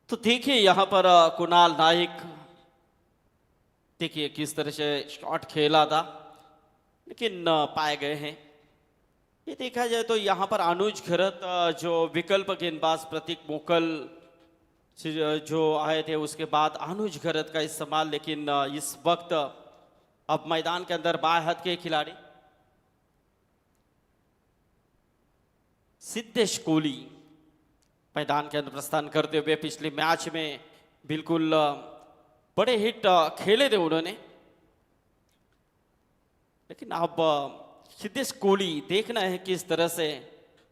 तो देखिए यहां पर कुणाल नाइक, देखिए किस तरह से शॉट खेला था, लेकिन पाए गए हैं। ये देखा जाए तो यहां पर अनुज खरत जो विकल्प गेंदबाज प्रतीक मोकल से जो आए थे, उसके बाद अनुज खरत का इस्तेमाल, लेकिन इस वक्त अब मैदान के अंदर बाएं हाथ के खिलाड़ी सिद्धेश कोहली मैदान के अंदर प्रस्थान करते हुए पिछले मैच में बिल्कुल बड़े हिट खेले थे उन्होंने, लेकिन अब सिद्धेश कोहली देखना है किस तरह से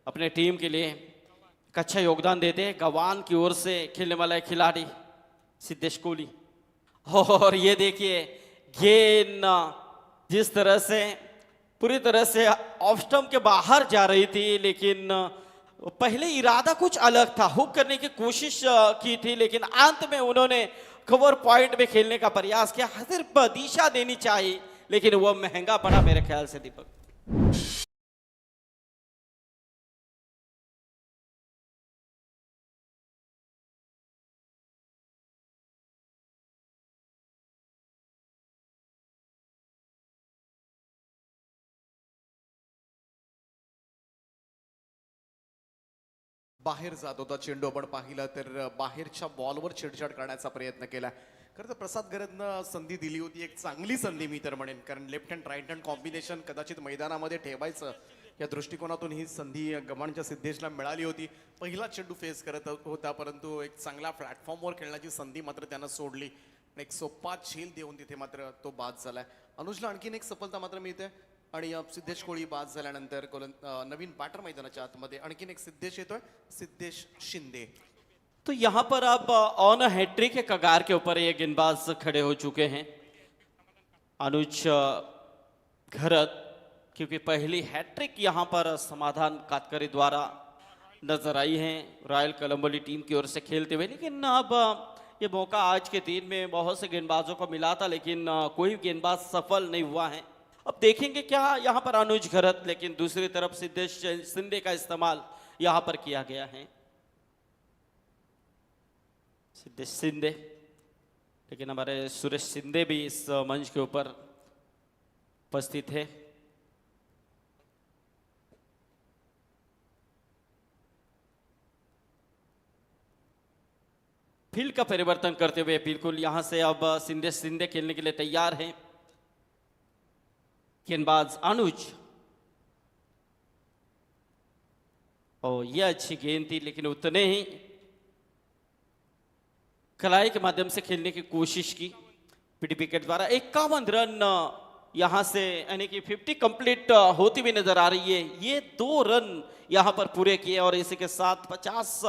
अपने टीम के लिए एक अच्छा योगदान देते हैं। गवान की ओर से खेलने वाला खिलाड़ी सिद्धेश कोहली, और ये देखिए गेंद जिस तरह से पूरी तरह से ऑफ स्टंप के बाहर जा रही थी, लेकिन पहले इरादा कुछ अलग था, हुक करने की कोशिश की थी, लेकिन अंत में उन्होंने कवर पॉइंट में खेलने का प्रयास किया। सिर्फ दिशा देनी चाहिए, लेकिन वो महंगा पड़ा मेरे ख्याल से दीपक। बाहेर जात होता चेंडू, आपण पाहिलं तर बाहेरच्या बॉलवर छेडछाड करण्याचा प्रयत्न केला। खरं तर प्रसाद खरतनं संधी दिली होती, एक चांगली संधी मी तर म्हणेन, कारण left hand right hand combination कदाचित मैदानामध्ये ठेवायचं या दृष्टिकोनातून ही संधी गव्हाणच्या सिद्धेशला मिळाली होती। पहिला चेंडू फेस करत होता, परंतु एक चांगला प्लॅटफॉर्मवर खेळण्याची संधी मात्र त्यानं सोडली। एक सोपा झेल देऊन तिथे मात्र तो बाद झालाय। अनुजला आणखीन एक सफलता मात्र मिळते, आणि सिद्धेश कोहली बाद झाल्यानंतर नवीन बॅटर मैदानाच्या आतमध्ये आणखीन एक सिद्धेश येतोय, सिद्धेश शिंदे। तो यहां पर अब ऑन हैट्रिक के कगार के ऊपर ये गेंदबाज खड़े हो चुके हैं अनुज खरत, क्योंकि पहली हैट्रिक यहां पर समाधान कातकरी द्वारा नजर आई है रॉयल कोलंबोली टीम की ओर से खेलते हुए। लेकिन अब ये मौका आज के दिन में बहुत से गेंदबाजों को मिला था, लेकिन कोई गेंदबाज सफल नहीं हुआ है। अब देखेंगे क्या यहां पर अनुज खरत, लेकिन दूसरी तरफ सिद्धेश शिंदे का इस्तेमाल यहां पर किया गया है, सिद्धेश शिंदे। लेकिन हमारे सुरेश शिंदे भी इस मंच के ऊपर उपस्थित है। फील्ड का परिवर्तन करते हुए बिल्कुल यहां से अब शिंदे खेलने के लिए तैयार हैं। गेंदबाज अनुज, और यह अच्छी गेंद थी, लेकिन उतने ही कलाई के माध्यम से खेलने की कोशिश की पीडी विकेट द्वारा। 51 रन यहां से यानी कि 50 कंप्लीट होती हुई नजर आ रही है। ये 2 रन यहां पर पूरे किए, और इसी के साथ 50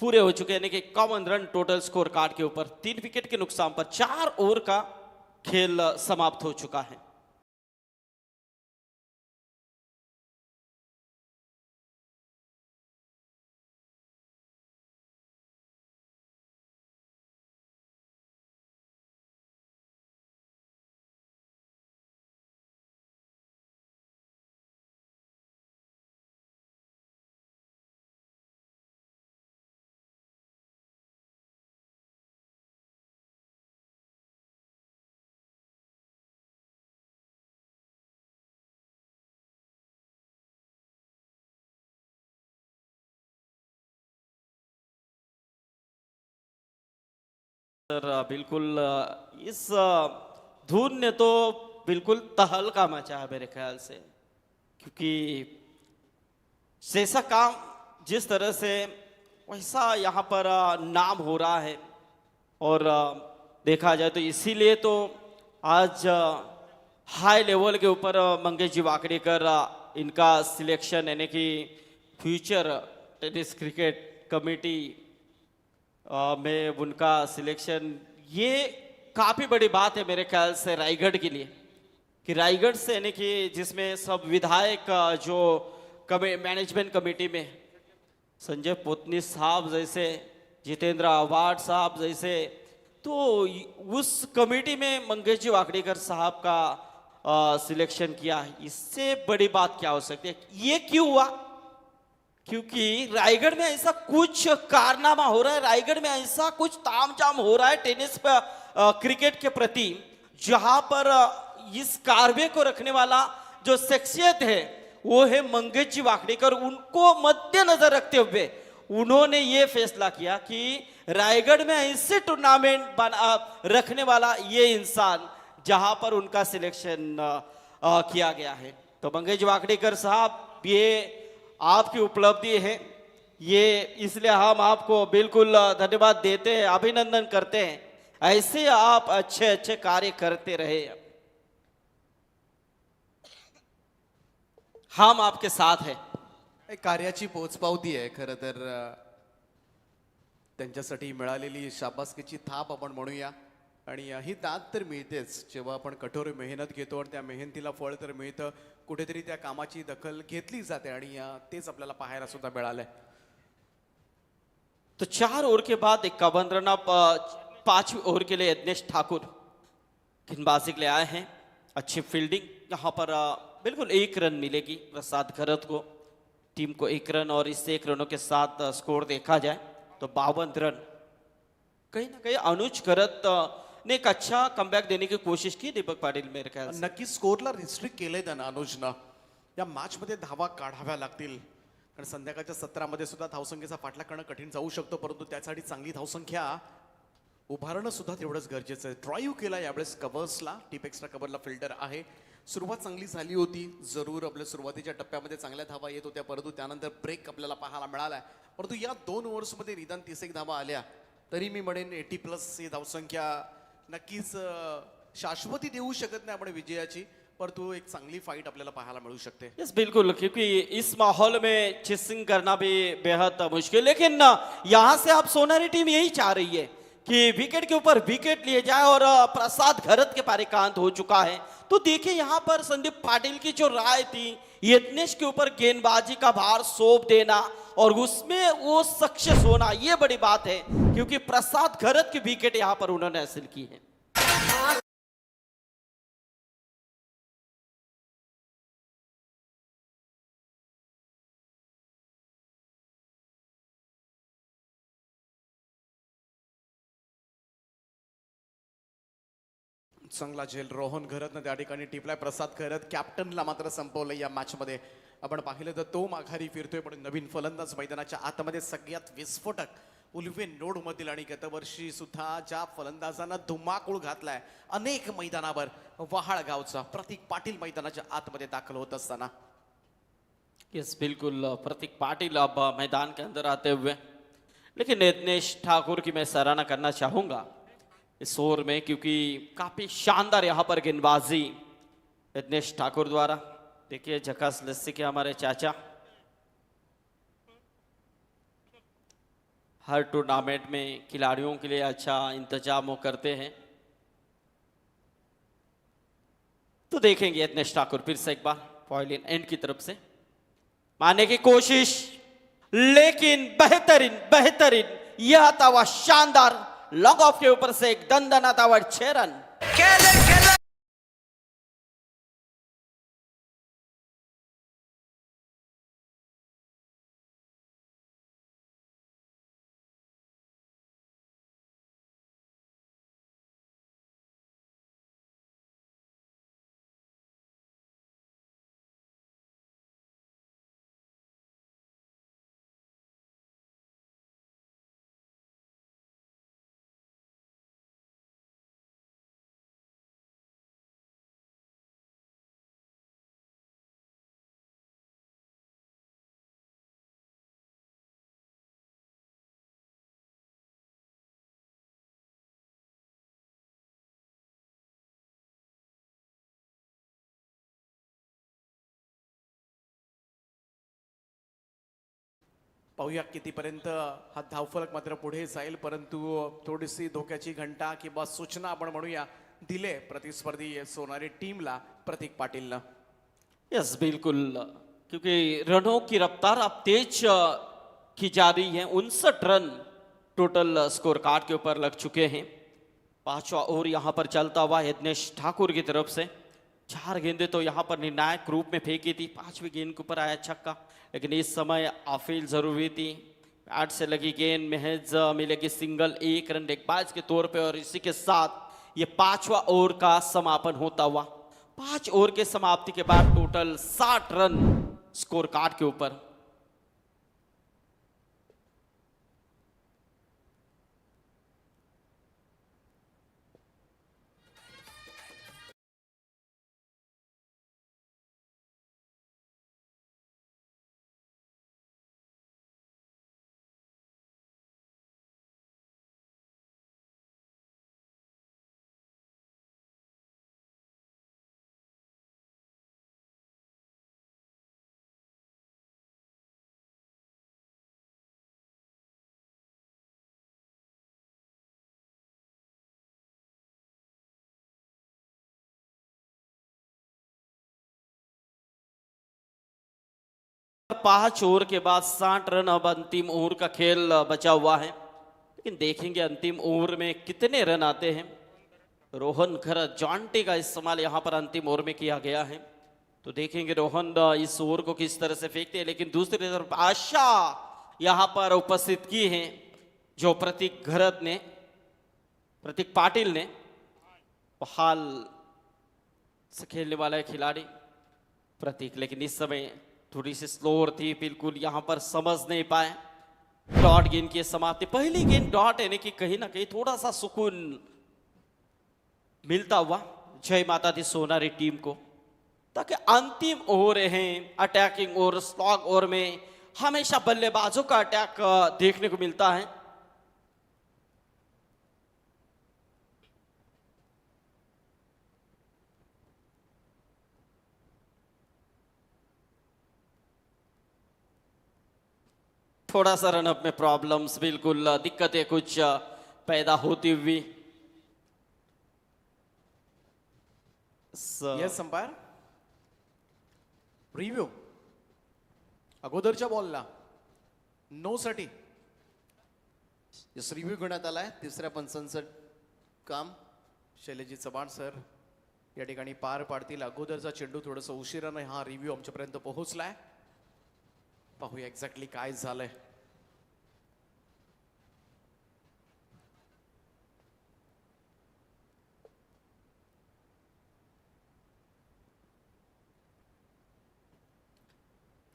पूरे हो चुके हैं, यानी कि 51 रन टोटल स्कोर कार्ड के ऊपर 3 विकेट के नुकसान पर 4 ओवर का खेल समाप्त हो चुका है। सर बिल्कुल इस धुन ने तो बिल्कुल तहलका मचा है मेरे ख्याल से, क्योंकि जैसा काम जिस तरह से वैसा यहाँ पर नाम हो रहा है। और देखा जाए तो इसीलिए तो आज हाई लेवल के ऊपर मंगेश जी वाकड़ेकर इनका सिलेक्शन, यानी कि फ्यूचर टेनिस क्रिकेट कमेटी में उनका सिलेक्शन, ये काफ़ी बड़ी बात है मेरे ख्याल से रायगढ़ के लिए, कि रायगढ़ से यानी कि जिसमें सब विधायक जो मैनेजमेंट कमेटी में संजय पोतनी साहब जैसे, जितेंद्र आवाड साहब जैसे, तो उस कमेटी में मंगेश जी वाकड़ेकर साहब का सिलेक्शन किया। इससे बड़ी बात क्या हो सकती है? ये क्यों हुआ? क्योंकि रायगढ़ में ऐसा कुछ कारनामा हो रहा है, रायगढ़ में ऐसा कुछ तामझाम हो रहा है टेनिस क्रिकेट के प्रति, जहां पर इस कारवे को रखने वाला जो शख्सियत है वो है मंगेश जी वाकड़ेकर। उनको मद्देनजर रखते हुए उन्होंने ये फैसला किया कि रायगढ़ में ऐसे टूर्नामेंट रखने वाला ये इंसान जहां पर उनका सिलेक्शन किया गया है। तो मंगेश जी वाकड़ेकर साहब, ये आपकी उपलब्धि है, ये इसलिए हम आपको बिल्कुल धन्यवाद देते हैं, अभिनंदन करते हैं। ऐसे आप अच्छे अच्छे कार्य करते रहे, हम आपके साथ हैं। एक कार्याची पोचपावती आहे खरं तर, त्यांच्यासाठी मिळालेली शाबासकीची थाप आपण म्हणूया। आणि ही दाद तर मिळतेच जेव्हा आपण कठोर मेहनत घेतो आणि त्या मेहनतीला फळ तर मिळतं, कुठेतरी त्या कामाची दखल घेतली जाते आणि तेच आपल्याला पाहायला सुद्धा मिळालंय। तो 4 ओवर के बाद 51 रन, 5वीं ओवर के लिए यज्ञेश ठाकुर गेंदबाजी के लिए आए हैं। अच्छी फील्डिंग यहाँ पर बिल्कुल 1 रन मिलेगी प्रसाद खरत को, टीम को 1 रन, और इससे 1 रनों के साथ स्कोर देखा जाए तो 52 रन। कहीं ना कहीं अनुज खरत ने एक अच्छा कमबॅक देने की कोशिश की दीपक पाटील मेरे ख्याल से। नक्की स्कोरला रिस्ट्रिक्ट केलंय त्यानं अनुजनं, या मॅच मध्ये धावा काढाव्या लागतील, कारण संध्याकाळच्या सत्रामध्ये सुद्धा धावसंख्येचा पाठलाग करणं कठीण जाऊ शकतो, परंतु त्यासाठी चांगली धावसंख्या उभारणं सुद्धा तेवढंच गरजेचं आहे। ड्राईव्ह केला यावेळेस कव्हर्सला, टीप एक्स्ट्रा कव्हरला फिल्डर आहे। सुरुवात चांगली झाली होती, जरूर आपल्या सुरुवातीच्या टप्प्यामध्ये चांगल्या धावा येत होत्या, परंतु त्यानंतर ब्रेक आपल्याला पाहायला मिळालाय। परंतु या 2 ओव्हर्समध्ये निदान 31 धावा आल्या, तरी मी म्हणेन 80+ ही धावसंख्या नक्कीच शाश्वती देऊ शकत नाही आपण विजयाची, परंतु एक चांगली फाइट आपल्याला पाहायला मिळू शकते। यस बिल्कुल, क्योंकि इस माहौल में चेसिंग करना भी बेहद मुश्किल, लेकिन यहाँ से आप सोनारी टीम यही चाह रही है कि विकेट के ऊपर विकेट लिए जाए, और प्रसाद खरत के पारिकांत हो चुका है। तो देखिए यहाँ पर संदीप पाटिल की जो राय थी, यज्ञेश के ऊपर गेंदबाजी का भार सौंप देना और उसमें वो सक्सेस होना, ये बड़ी बात है, क्योंकि प्रसाद खरत की विकेट यहाँ पर उन्होंने हासिल की है। चांगला झेल रोहन खरतनं त्या ठिकाणी टिपलाय। प्रसाद खरत कॅप्टनला मात्र संपवलं या मॅच मध्ये। आपण पाहिलं तर तो माघारी फिरतोय, पण नवीन फलंदाज मैदानाच्या आतमध्ये सगळ्यात विस्फोटक उल्वे नोड मधील, आणि गतवर्षी सुद्धा ज्या फलंदाजांना धुमाकूळ घातलाय अनेक मैदानावर, वहाळ गावचा प्रतीक पाटील मैदानाच्या आतमध्ये दाखल होत असताना। यस बिल्कुल, प्रतीक पाटिल अब मैदान के अंदर आते हुए, लेकिन यज्ञेश ठाकुर की मैं सराहना करना चाहूंगा इस ओवर में, क्योंकि काफी शानदार यहाँ पर गेंदबाजी यज्ञेश ठाकुर द्वारा। देखिए झकास लस्सी के हमारे चाचा हर टूर्नामेंट में खिलाड़ियों के लिए अच्छा इंतजाम वो करते हैं। तो देखेंगे यज्ञेश ठाकुर फिर से एक बार पॉइलिन एंड की तरफ से मारने की कोशिश, लेकिन बेहतरीन बेहतरीन यह था वह शानदार लॉन्ग ऑफ के ऊपर से एक दंदनाता हुआ 6 रन। पाहूया कितीपर्यंत हा धावफलक मात्र पुढे जाईल, परंतु थोडीशी धोक्याची घंटा किंवा सूचना आपण म्हणूया दिले प्रतिस्पर्धी सोनारी टीमला प्रतीक पाटीलनं। यस बिल्कुल, क्योंकि रनों की रफ्तार अब तेज की जा रही है। 59 रन टोटल स्कोर कार्ड के ऊपर लग चुके हैं। 5वां ओवर यहाँ पर चलता हुआ यज्ञेश ठाकुर की तरफ से 4 गेंदें तो यहाँ पर निर्णायक रूप में फेंकी थी। 5वीं गेंद के ऊपर आया छक्का, लेकिन इस समय ऑफील जरूरी थी। बैट से लगी गेंद महज मिलेगी सिंगल, 1 रन गेंदबाज के तौर पे, और इसी के साथ ये 5वां ओवर का समापन होता हुआ। 5 ओवर के समाप्ति के बाद टोटल 60 रन स्कोर कार्ड के ऊपर। पांच ओवर के बाद 60 रन अब अंतिम ओवर का खेल बचा हुआ है, लेकिन देखेंगे अंतिम ओवर में कितने रन आते हैं। रोहन खरत जॉन्टी का इस्तेमाल यहां पर अंतिम ओवर में किया गया है, तो देखेंगे रोहन इस ओवर को किस तरह से फेंकते हैं। लेकिन दूसरी तरफ आशा यहां पर उपस्थित की है, जो प्रतीक पाटिल ने हाल से खेलने वाला है खिलाड़ी प्रतीक, लेकिन इस समय थोड़ी सी स्लोअर थी, बिल्कुल यहां पर समझ नहीं पाए। डॉट गेंद की समाप्ति, पहली गेंद डॉट यानी कि कहीं ना कहीं थोड़ा सा सुकून मिलता हुआ जय माता दी सोनारी टीम को, ताकि अंतिम ओवर हैं अटैकिंग ओवर, स्लॉग ओवर में हमेशा बल्लेबाजों का अटैक देखने को मिलता है। थोड़ा सा रनअप में प्रॉब्लम्स, बिल्कुल दिक्कतें कुछ पैदा होती हुई। यस अंपायर, रिव्ह्यू अगोदरच्या बॉलला नो साठी यस रिव्ह्यू घेण्यात आलाय। तिसऱ्या पंचांचं काम शैलजी चव्हाण सर या ठिकाणी पार पाडतील। अगोदरचा चेंडू थोडंसं उशिराने हा रिव्ह्यू आमच्यापर्यंत पोहोचलाय, पाहूया एक्झॅक्टली काय झालंय।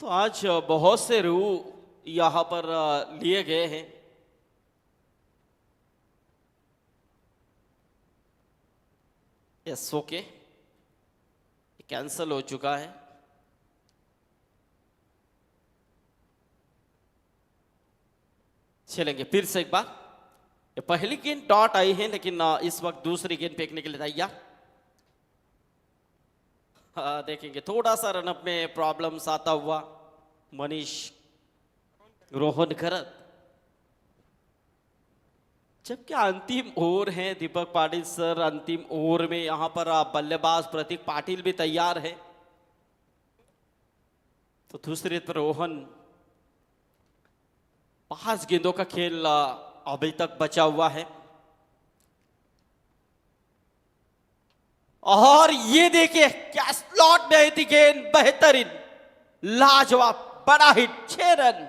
तो आज बहुत से रू यहां पर लिए गए हैं। यस ओके, कैंसल हो चुका है। चलेंगे फिर से एक बार। ये पहली गेंद डॉट आई है, लेकिन इस वक्त दूसरी गेंद फेंकने के लिए तैयार। देखेंगे थोड़ा सा रनअप में प्रॉब्लम्स आता हुआ। मनीष रोहन खरत जबकि अंतिम ओवर है दीपक पाटिल सर, अंतिम ओवर में यहां पर बल्लेबाज प्रतीक पाटिल भी तैयार है। तो दूसरी तरफ रोहन, 5 गेंदों का खेल अभी तक बचा हुआ है। और ये देखिए क्या स्लॉट में आई थी गेंद, बेहतरीन, लाजवाब, बड़ा हिट, 6 रन।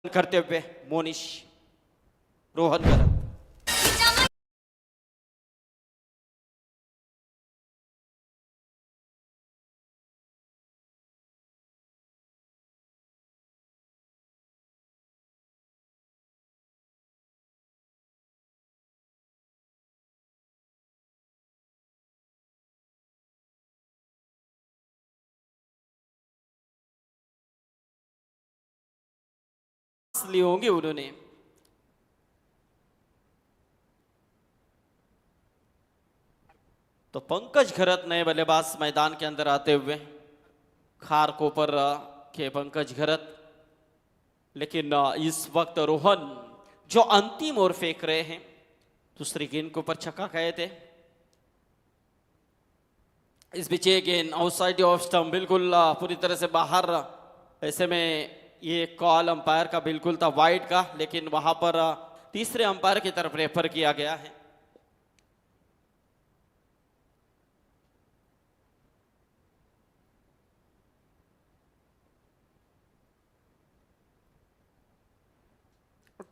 करते हुए मोनिश, रोहन करत, ली होंगी उन्होंने। तो पंकज घरत नए बल्लेबाज मैदान के अंदर आते हुए, खारकोपर के पंकज घरत। लेकिन इस वक्त रोहन जो अंतिम ओवर फेंक रहे हैं, दूसरी गेंद के ऊपर छक्का गए थे। इस बीच ये गेंद आउटसाइड ऑफ स्टंप, बिल्कुल पूरी तरह से बाहर। ऐसे में ये कॉल अंपायर का बिल्कुल था वाइड का, लेकिन वहां पर तीसरे अंपायर की तरफ रेफर किया गया है।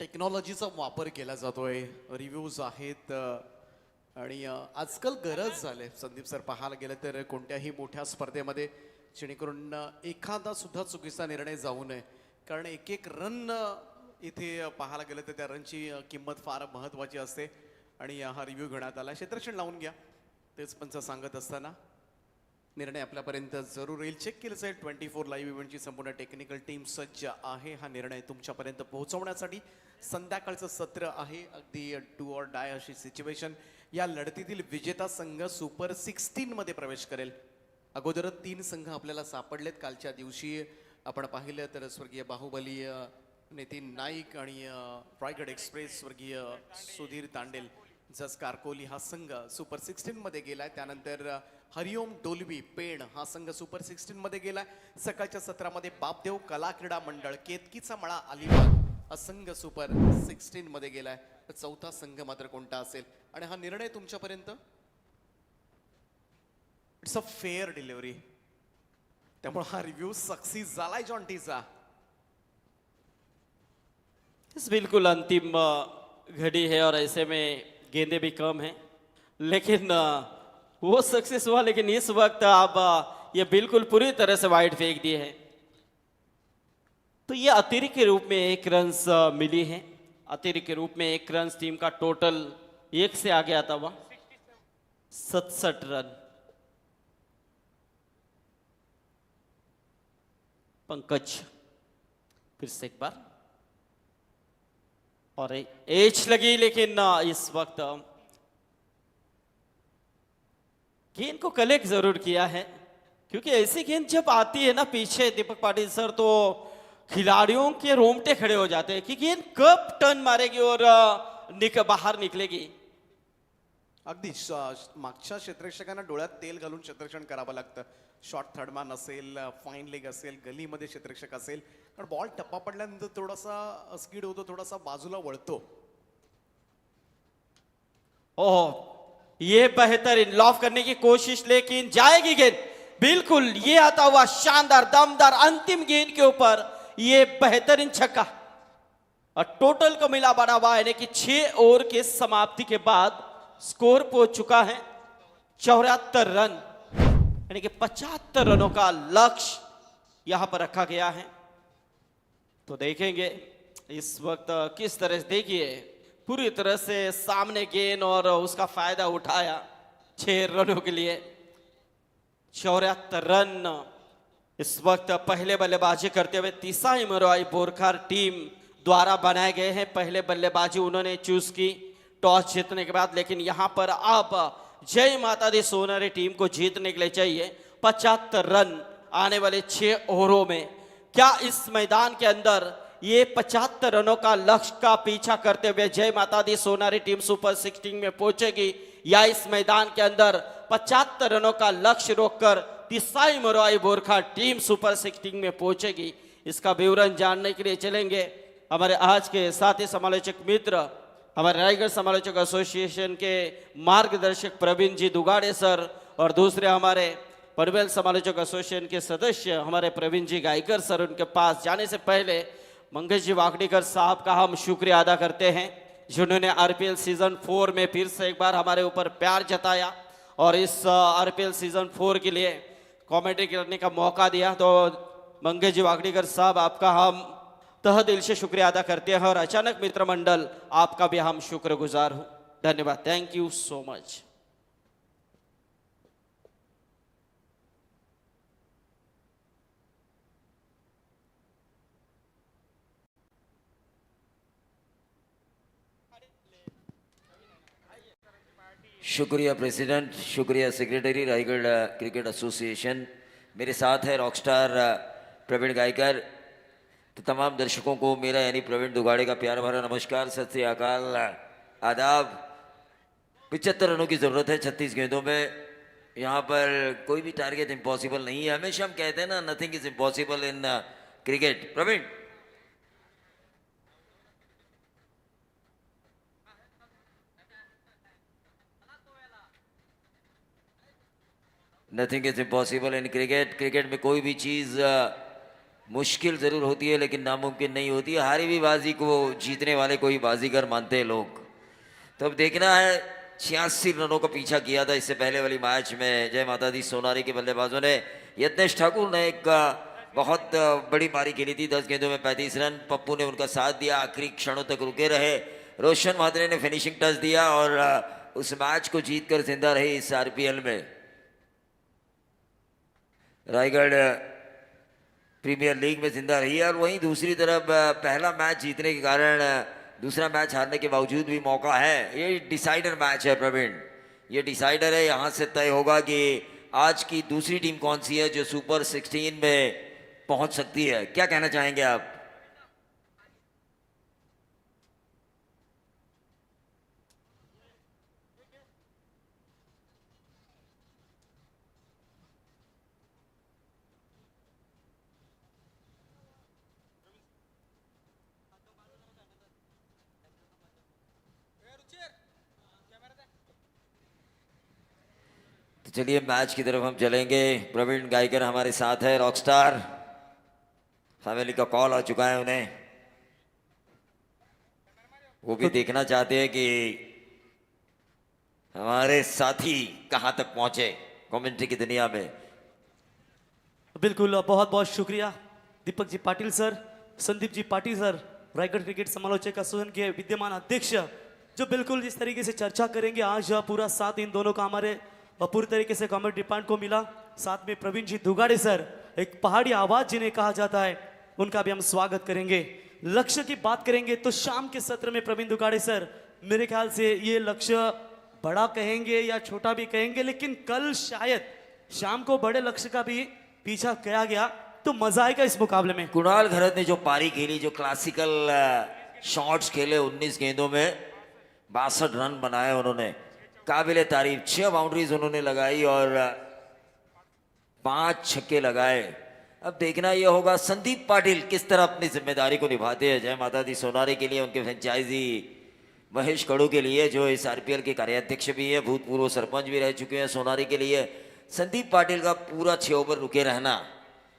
टेक्नॉलॉजीचा वापर केला जातोय, रिव्ह्यूज आहेत आणि आजकाल गरज झाले संदीप सर, पाहायला गेलं तर कोणत्याही मोठ्या स्पर्धेमध्ये, जेणेकरून एखादा सुद्धा चुकीचा निर्णय जाऊ नये. कारण एक एक रन इथे पाहायला गेलं तर त्या रनची किंमत फार महत्त्वाची असते. आणि हा रिव्ह्यू घेण्यात आला. क्षेत्ररक्षण लावून घ्या, तेच पंच सांगत असताना निर्णय आपल्यापर्यंत जरूर येईल. चेक केलं जाईल. 24 लाईव्ह इव्हेंटची संपूर्ण टेक्निकल टीम सज्ज आहे हा निर्णय तुमच्यापर्यंत पोहोचवण्यासाठी. संध्याकाळचं सत्र आहे, अगदी डू ऑर डाय अशी सिच्युएशन. या लढतीतील विजेता संघ सुपर 16 मध्ये प्रवेश करेल. अगोदर 3 संघ आपल्याला सापडलेत. कालच्या दिवशी आपण पाहिलं तर स्वर्गीय बाहुबली नितीन नाईक आणि रायगड एक्सप्रेस स्वर्गीय सुधीर तांडेल जस कारकोली हा संघ सुपर 16 मध्ये गेलाय. त्यानंतर हरिओम डोलवी पेण हा संघ सुपर 16 मध्ये गेलाय. सकाळच्या सत्रामध्ये बापदेव कला क्रीडा मंडळ केतकीचा मळा अलिबाग हा संघ सुपर 16 मध्ये गेलाय. तर चौथा संघ मात्र कोणता असेल आणि हा निर्णय तुमच्यापर्यंत इट्स अ फेअर डिलिव्हरी. त्यामुळे हा रिव्ह्यू सक्सेस झालाय जॉन्टीचा. बिल्कुल अंतिम घड़ी है और ऐसे में गेंदे भी कम हैं, लेकिन वो सक्सेस हुआ. लेकिन इस वक्त आप ये बिल्कुल पूरी तरह से वाइड फेंक दिए हैं. तो ये अतिरिक्त के रूप में 1 रन मिली है. अतिरिक्त के रूप में 1 रन, टीम का टोटल 1 से आगे आता हुआ 67 रन. पंकज फिर से एक बार और एज लगी, लेकिन इस वक्त गेंद को कलेक्ट जरूर किया है. क्योंकि ऐसी गेंद जब आती है ना पीछे दीपक पाटिल सर, तो खिलाड़ियों के रोंगटे खड़े हो जाते हैं कि गेंद कब टर्न मारेगी और बाहर निकलेगी। अगदी मागच्या क्षेत्ररक्षकांना डोळ्यात तेल घालून क्षेत्ररक्षण करावं लागतं. शॉर्ट थर्डमॅन असेल, फाईन लेग असेल, गलीमध्ये क्षेत्ररक्षक असेल, कारण बॉल टप्पा पडल्यानंतर थोडासा स्पीड होतो, थोडासा बाजूला वळतो. ओह, ये बेहतरीन लॉफ करने की कोशिश, लेकिन जाएगी गेंद बिल्कुल। ये आता हुआ शानदार दमदार अंतिम गेंद के ऊपर ये बेहतरीन छक्का। और टोटल को मिला बड़ा हुआ यानी कि 6 ओवर के समाप्ति के बाद स्कोर पहुंच चुका है 74 रन, यानी कि 75 रनों का लक्ष्य यहां पर रखा गया है। तो देखेंगे इस वक्त किस तरह से, देखिए पूरी तरह से सामने गेंद और उसका फायदा उठाया 6 रनों के लिए। 74 रन इस वक्त पहले बल्लेबाजी करते हुए तिसाई मरोई बोरखार टीम द्वारा बनाए गए हैं। पहले बल्लेबाजी उन्होंने चूज की टॉस जीतने के बाद, लेकिन यहां पर अब जय माता दी सोनारी टीम को जीतने के लिए चाहिए 75 रन आने वाले 6 ओवरों में। क्या इस मैदान के अंदर ये 75 रनों का लक्ष्य का पीछा करते हुए जय माता दी सोनारी टीम सुपर 16 में पहुंचेगी, या इस मैदान के अंदर 75 रनों का लक्ष्य रोककर तिसाई मरोई बोरखा टीम सुपर 16 में पहुंचेगी? इसका विवरण जानने के लिए चलेंगे हमारे आज के साथी समालोचक मित्र, हमारे रायगढ़ समालोचक एसोसिएशन के मार्गदर्शक प्रवीण जी दुगाड़े सर, और दूसरे हमारे पनवेल समालोचक एसोसिएशन के सदस्य हमारे प्रवीण जी गायकर सर। उनके पास जाने से पहले मंगेश जी वाकड़ीकर साहब का हम शुक्रिया अदा करते हैं, जिन्होंने आरपीएल सीजन 4 में फिर से एक बार हमारे ऊपर प्यार जताया और इस आरपीएल सीजन 4 के लिए कमेंट्री करने का मौका दिया। तो मंगेश जी वाकड़ीकर साहब, आपका हम तह दिल से शुक्रिया अदा करते हैं, और अचानक मित्र मंडल आपका भी हम शुक्रगुजार हूं। धन्यवाद, थैंक यू सो मच। शुक्रिया प्रेसिडेंट, शुक्रिया सेक्रेटरी रायगढ़ क्रिकेट एसोसिएशन। मेरे साथ है रॉकस्टार प्रवीण गायकर। तो तमाम दर्शकों को मेरा यानी प्रवीण दुगाड़े का प्यार भरा नमस्कार, सत श्री अकाल, आदाब। 75 रनों की ज़रूरत है 36 गेंदों में। यहाँ पर कोई भी टारगेट इम्पॉसिबल नहीं है। हमेशा हम कहते हैं ना, nothing is impossible in cricket. Praveen, nothing is impossible in cricket. Cricket में कोई भी चीज़ मुश्किल ज़रूर होती है लेकिन नामुमकिन नहीं होती है। हारी हुई बाजी को जीतने वाले को ही बाजीगर मानते हैं लोग। तो अब देखना है, 86 रनों का पीछा किया था इससे पहले वाली मैच में जय माता दी सोनारी के बल्लेबाजों ने। यत्नेश ठाकुर ने एक बहुत बड़ी पारी खेली थी, 10 गेंदों में 35 रन। पप्पू ने उनका साथ दिया, आखिरी क्षणों तक रुके रहे। रोशन महात्रे ने फिनिशिंग टच दिया और उस मैच को जीत कर जिंदा रही इस आरपीएल में। रायगढ़ प्रीमियर लीग में जिंदा रही है। और वहीं दूसरी तरफ पहला मैच जीतने के कारण दूसरा मैच हारने के बावजूद भी मौका है। ये डिसाइडर मैच है प्रवीण, ये डिसाइडर है। यहाँ से तय होगा कि आज की दूसरी टीम कौन सी है जो सुपर 16 में पहुंच सकती है। क्या कहना चाहेंगे आप? चलिए मैच की तरफ हम चलेंगे। प्रवीण गायकर हमारे साथ है, रॉकस्टार फैमिली का कॉल आ चुका है उन्हें। वो भी देखना चाहते हैं कि हमारे साथी कहां तक पहुंचे कमेंट्री की दुनिया में। बिल्कुल, बहुत बहुत शुक्रिया Deepak ji Patil sir, Sandeep ji Patil sir, Raigarh cricket समालोचक एसोसिएशन के विद्यमान अध्यक्ष, जो बिल्कुल जिस तरीके से चर्चा करेंगे। आज पूरा साथ इन दोनों का हमारे पूरी तरीके से कमेंट डिपार्टमेंट को मिला। साथ में प्रवीण जी दुगाड़े सर, एक पहाड़ी आवाज जिन्हें कहा जाता है, उनका भी हम स्वागत करेंगे। लक्ष्य की बात करेंगे तो शाम के सत्र में प्रवीण दुगाड़े सर, मेरे ख्याल से ये लक्ष्य बड़ा कहेंगे या छोटा भी कहेंगे, लेकिन कल शायद शाम को बड़े लक्ष्य का भी पीछा किया गया। तो मजा आएगा इस मुकाबले में। कुणाल घरत ने जो पारी खेली, जो क्लासिकल शॉट्स खेले 19 गेंदों में 62 रन बनाए उन्होंने, काबिले तारीफ। 6 बाउंड्रीज उन्होंने लगाई और 5 छक्के लगाए। अब देखना यह होगा संदीप पाटिल किस तरह अपनी जिम्मेदारी को निभाते हैं। जय माता दी सोनारी के लिए, उनके फ्रेंचाइजी महेश कड़ू के लिए, जो इस आरपीएल के कार्याध्यक्ष भी है, भूतपूर्व सरपंच भी रह चुके हैं सोनारी के लिए, संदीप पाटिल का पूरा 6 ओवर रुके रहना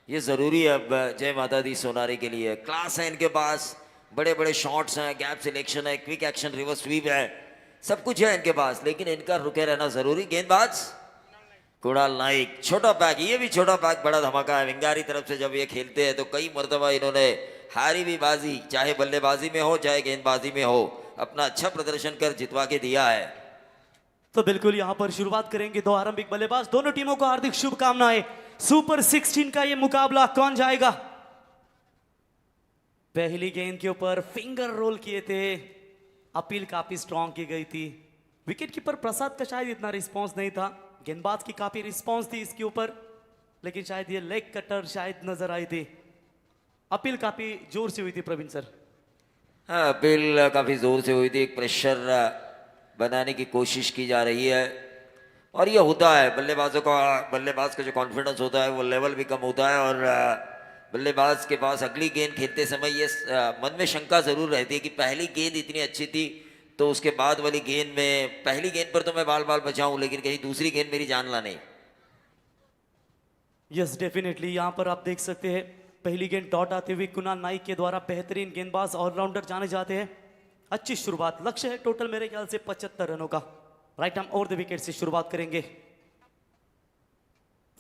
ये ज़रूरी है अब जय माता दी सोनारी के लिए। क्लास है इनके पास, बड़े बड़े शॉट्स हैं, गैप सिलेक्शन है, क्विक एक्शन, रिवर्स स्वीप है, सब कुछ है इनके पास, लेकिन इनका रुके रहना ज़रूरी। गेंदबाज कुणाल नाइक, छोटा पैक, ये भी छोटा पैक बड़ा धमाका है। विंगारी तरफ से जब ये खेलते हैं तो कई मरतबा इन्होंने हारी भी बाजी, चाहे बल्लेबाजी में हो चाहे गेंदबाजी में हो, अपना अच्छा प्रदर्शन कर जितवा के दिया है। तो बिल्कुल यहां पर शुरुआत करेंगे दो आरंभिक बल्लेबाज। दोनों टीमों को हार्दिक शुभकामनाएं। सुपर 16 का ये मुकाबला कौन जाएगा? पहली गेंद के ऊपर फिंगर रोल किए थे, अपील काफी स्ट्रांग की गई थी। विकेट कीपर प्रसाद का शायद इतना रिस्पांस नहीं था, गेंदबाज की काफी रिस्पांस थी इसके ऊपर, लेकिन शायद ये लेग कटर शायद नजर आई थी। अपील काफी जोर से हुई थी प्रवीण सर। हाँ, अपील काफी जोर से हुई थी, एक प्रेशर बनाने की कोशिश की जा रही है और ये होता है बल्लेबाज का जो कॉन्फिडेंस होता है वो लेवल भी कम होता है और बल्लेबाज के पास अगली गेंद खेलते समय ये मन में शंका जरूर रहती है कि पहली गेंद इतनी अच्छी थी तो उसके बाद वाली गेंद में, पहली गेंद पर तो मैं बाल बाल बचाऊं लेकिन कहीं दूसरी गेंद मेरी जान ला नहीं। यस डेफिनेटली, यहां पर आप देख सकते हैं पहली गेंद डॉट आते हुए कुणाल नाइक के द्वारा बेहतरीन गेंदबाज ऑलराउंडर जाने जाते हैं। अच्छी शुरुआत, लक्ष्य है टोटल मेरे ख्याल से 75 रनों का। Right arm over the wicket से शुरुआत करेंगे।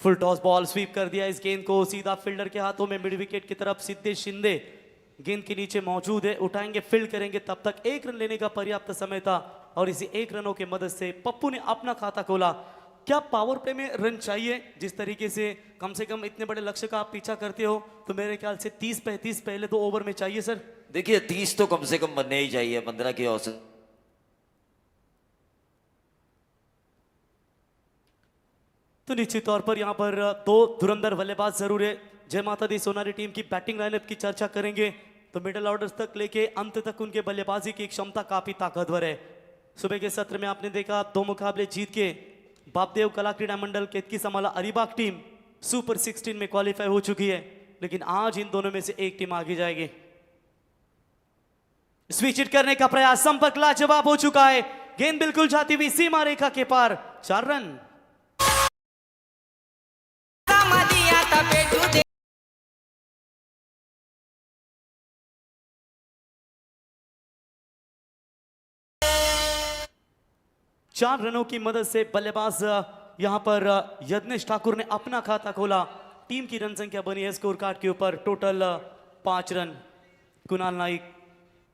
फुल टॉस बॉल स्वीप कर दिया इस गेंद को सीधा फील्डर के हाथों में। मिड विकेट की तरफ सिद्धेश शिंदे गेंद के नीचे मौजूद है, उठाएंगे, फील्ड करेंगे, तब तक 1 रन लेने का पर्याप्त समय था और इसी 1 रनों की मदद से पप्पू ने अपना खाता खोला। क्या पावर प्ले में रन चाहिए? जिस तरीके से कम इतने बड़े लक्ष्य का आप पीछा करते हो तो मेरे ख्याल से 30-35 पहले 2 ओवर में चाहिए सर। देखिए 30 तो कम से कम बनने ही चाहिए, 15 की औसत। तो निश्चित तौर पर यहां पर 2 धुरंधर बल्लेबाज जरूर है। जय माता दी सोनारी टीम की बैटिंग लाइनअप की चर्चा करेंगे तो मिडिल ऑर्डर्स तक लेके अंत तक उनके बल्लेबाजी की क्षमता काफी ताकतवर है। सुबह के सत्र में आपने देखा 2 मुकाबले जीत के बापदेव कला क्रीड़ा मंडल केतकी समाला अलीबाग टीम सुपर 16 में क्वालिफाई हो चुकी है, लेकिन आज इन दोनों में से एक टीम आगे जाएगी। स्विच हिट करने का प्रयास, संपर्क लाजवाब हो चुका है, गेंद बिल्कुल जाती हुई सीमा रेखा के पार, 4 रन। चार रनों की मदद से बल्लेबाज यहां पर यज्ञेश ठाकुर ने अपना खाता खोला। टीम की रन संख्या बनी है स्कोर कार्ड के ऊपर टोटल 5 रन। कुणाल नाइक